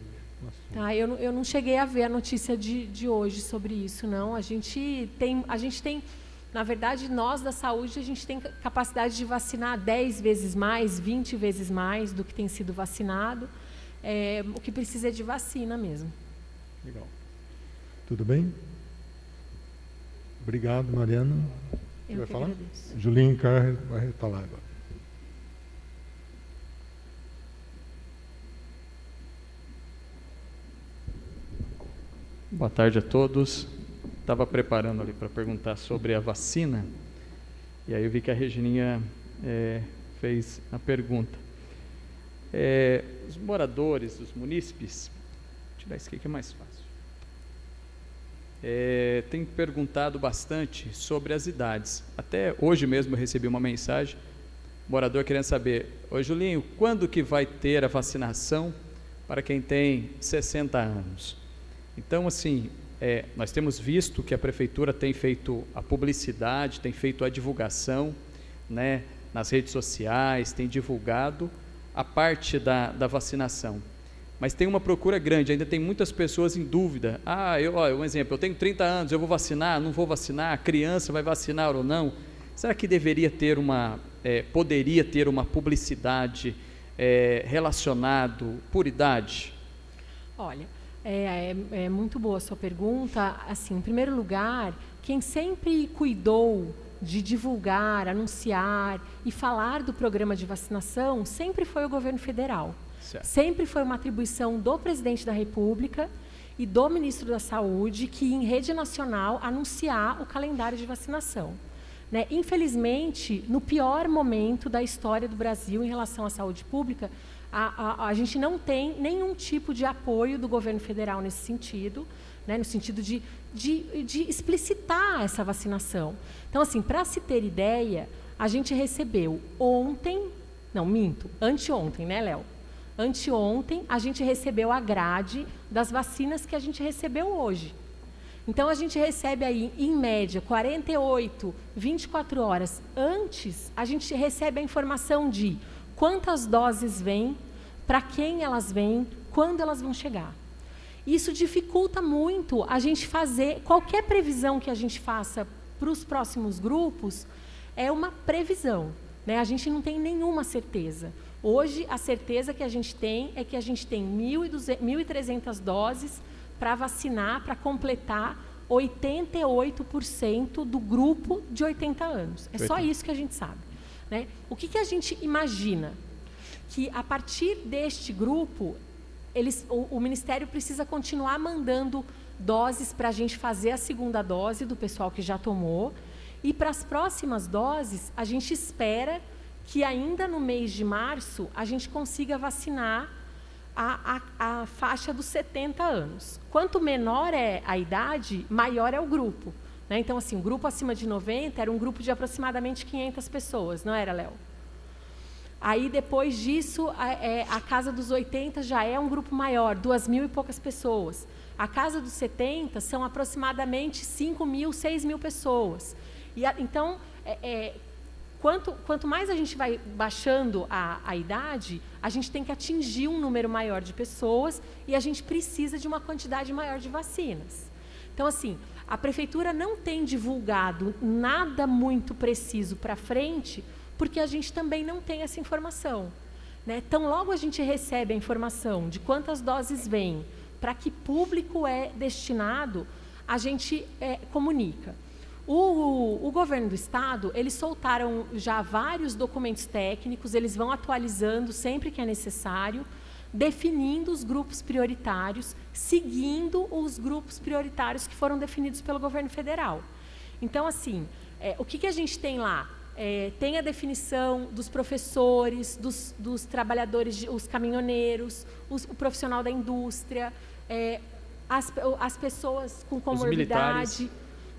Tá, eu não cheguei a ver a notícia de hoje sobre isso, não. A gente tem, na verdade, nós da saúde, a gente tem capacidade de vacinar 10 vezes mais, 20 vezes mais do que tem sido vacinado. O que precisa é de vacina mesmo. Legal. Tudo bem? Obrigado, Mariana. Eu vai que falar? agradeço. Julinho Carre vai falar agora. Boa tarde a todos. Estava preparando ali para perguntar sobre a vacina, e aí eu vi que a Regininha fez a pergunta. Os moradores, os munícipes, vou tirar isso aqui que é mais fácil, têm perguntado bastante sobre as idades. Até hoje mesmo eu recebi uma mensagem, morador querendo saber: oi Julinho, quando que vai ter a vacinação para quem tem 60 anos? Então, assim, nós temos visto que a Prefeitura tem feito a publicidade, tem feito a divulgação, né, nas redes sociais, tem divulgado a parte da vacinação. Mas tem uma procura grande, ainda tem muitas pessoas em dúvida. Um exemplo, eu tenho 30 anos, eu vou vacinar, não vou vacinar, a criança vai vacinar ou não? Será que deveria ter poderia ter uma publicidade relacionado por idade? Olha, é muito boa a sua pergunta. Assim, em primeiro lugar, quem sempre cuidou de divulgar, anunciar e falar do programa de vacinação sempre foi o governo federal. Certo. Sempre foi uma atribuição do presidente da República e do ministro da Saúde, que em rede nacional anunciar o calendário de vacinação. Né? Infelizmente, no pior momento da história do Brasil em relação à saúde pública, a gente não tem nenhum tipo de apoio do governo federal nesse sentido, né? No sentido de explicitar essa vacinação. Então, assim, para se ter ideia, a gente recebeu anteontem, né, Léo? Anteontem, a gente recebeu a grade das vacinas que a gente recebeu hoje. Então, a gente recebe aí, em média, 48, 24 horas antes, a gente recebe a informação de quantas doses vêm, para quem elas vêm, quando elas vão chegar. Isso dificulta muito a gente fazer, qualquer previsão que a gente faça para os próximos grupos, é uma previsão, né? A gente não tem nenhuma certeza. Hoje, a certeza que a gente tem é que a gente tem 1.300 doses para vacinar, para completar 88% do grupo de 80 anos. É só isso que a gente sabe. Né? O que a gente imagina? Que, a partir deste grupo, o Ministério precisa continuar mandando doses para a gente fazer a segunda dose do pessoal que já tomou, E para as próximas doses, a gente espera que ainda no mês de março a gente consiga vacinar a faixa dos 70 anos. Quanto menor é a idade, maior é o grupo, né? Então, assim, o grupo acima de 90 era um grupo de aproximadamente 500 pessoas, não era, Léo? Aí, depois disso, a casa dos 80 já é um grupo maior, 2.000 e poucas pessoas. A casa dos 70 são aproximadamente 5.000, 6.000 pessoas. Então, quanto mais a gente vai baixando a idade, a gente tem que atingir um número maior de pessoas e a gente precisa de uma quantidade maior de vacinas. Então, assim, a prefeitura não tem divulgado nada muito preciso para frente, porque a gente também não tem essa informação, né? Então, logo a gente recebe a informação de quantas doses vêm, para que público é destinado, a gente comunica. O governo do estado, eles soltaram já vários documentos técnicos, eles vão atualizando sempre que é necessário, definindo os grupos prioritários, seguindo os grupos prioritários que foram definidos pelo governo federal. Então, assim, o que a gente tem lá? Tem a definição dos professores, dos trabalhadores, os caminhoneiros, o profissional da indústria, as pessoas com comorbidade,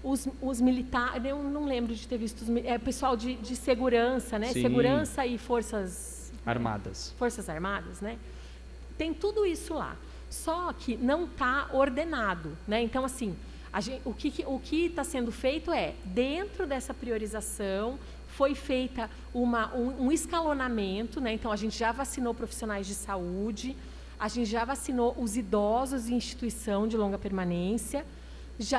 os militares, eu não lembro de ter visto, pessoal de segurança, né? Sim. Segurança e forças armadas. Forças armadas, né? Tem tudo isso lá, só que não está ordenado, né? Então, assim, o que está sendo feito dentro dessa priorização, foi feita um escalonamento, né? Então, a gente já vacinou profissionais de saúde, a gente já vacinou os idosos em instituição de longa permanência,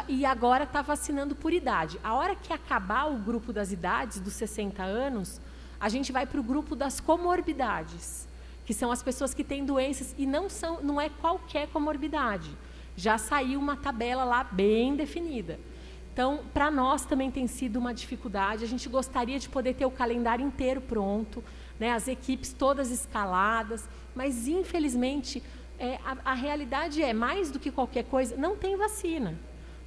e agora está vacinando por idade. A hora que acabar o grupo das idades, dos 60 anos, a gente vai para o grupo das comorbidades, que são as pessoas que têm doenças, e não é qualquer comorbidade. Já saiu uma tabela lá bem definida. Então, para nós também tem sido uma dificuldade. A gente gostaria de poder ter o calendário inteiro pronto, né, as equipes todas escaladas, mas, infelizmente, a realidade mais do que qualquer coisa, não tem vacina,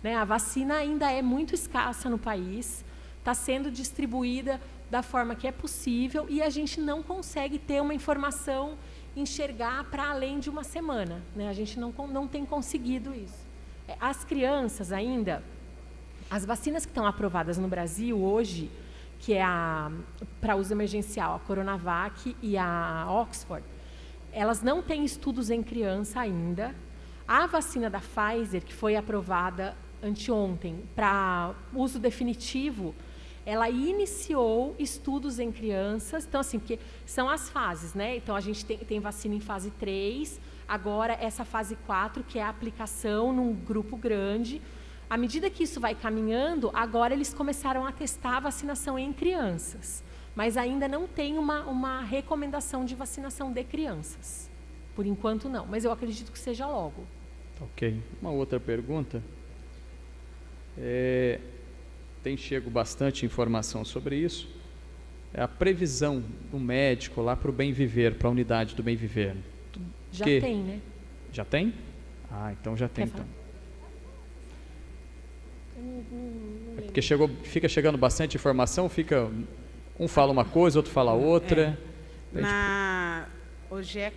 né? A vacina ainda é muito escassa no país, está sendo distribuída da forma que é possível e a gente não consegue ter uma informação, enxergar para além de uma semana, né? A gente não tem conseguido isso. As crianças ainda... As vacinas que estão aprovadas no Brasil hoje, que é para uso emergencial, a Coronavac e a Oxford, elas não têm estudos em criança ainda. A vacina da Pfizer, que foi aprovada anteontem para uso definitivo, ela iniciou estudos em crianças. Então, assim, porque são as fases, né? Então, a gente tem vacina em fase 3, agora essa fase 4, que é a aplicação num grupo grande. À medida que isso vai caminhando, agora eles começaram a testar a vacinação em crianças, mas ainda não tem uma recomendação de vacinação de crianças. Por enquanto, não, mas eu acredito que seja logo. Ok. Uma outra pergunta. Tem chego bastante informação sobre isso. A previsão do médico lá para o Bem Viver, para a unidade do Bem Viver. Já tem, né? Já tem? Ah, então já tem. Então. É porque fica chegando bastante informação, um fala uma coisa, outro fala outra. Hoje é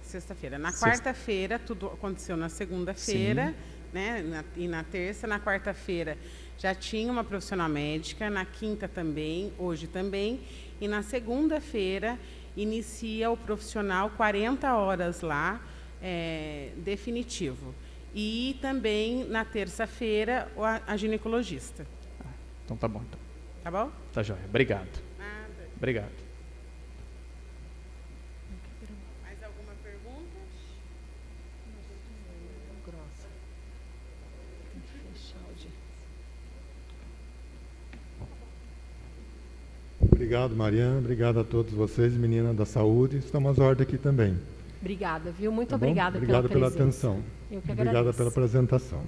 sexta-feira. Na quarta-feira, tudo aconteceu na segunda-feira, né? E na terça. Na quarta-feira já tinha uma profissional médica, na quinta também, hoje também. E na segunda-feira inicia o profissional 40 horas lá, definitivo. E também, na terça-feira, a ginecologista. Então tá bom. Então. Tá bom? Tá joia. Obrigado. Nada. Obrigado. Mais alguma pergunta? Grossa. Tem que fechar o dia. Obrigado, Mariana. Obrigado a todos vocês, meninas da saúde. Estamos à ordem aqui também. Obrigada, viu? Muito Tá bom? obrigada Obrigado pela atenção. Eu que Obrigada agradeço. pela apresentação.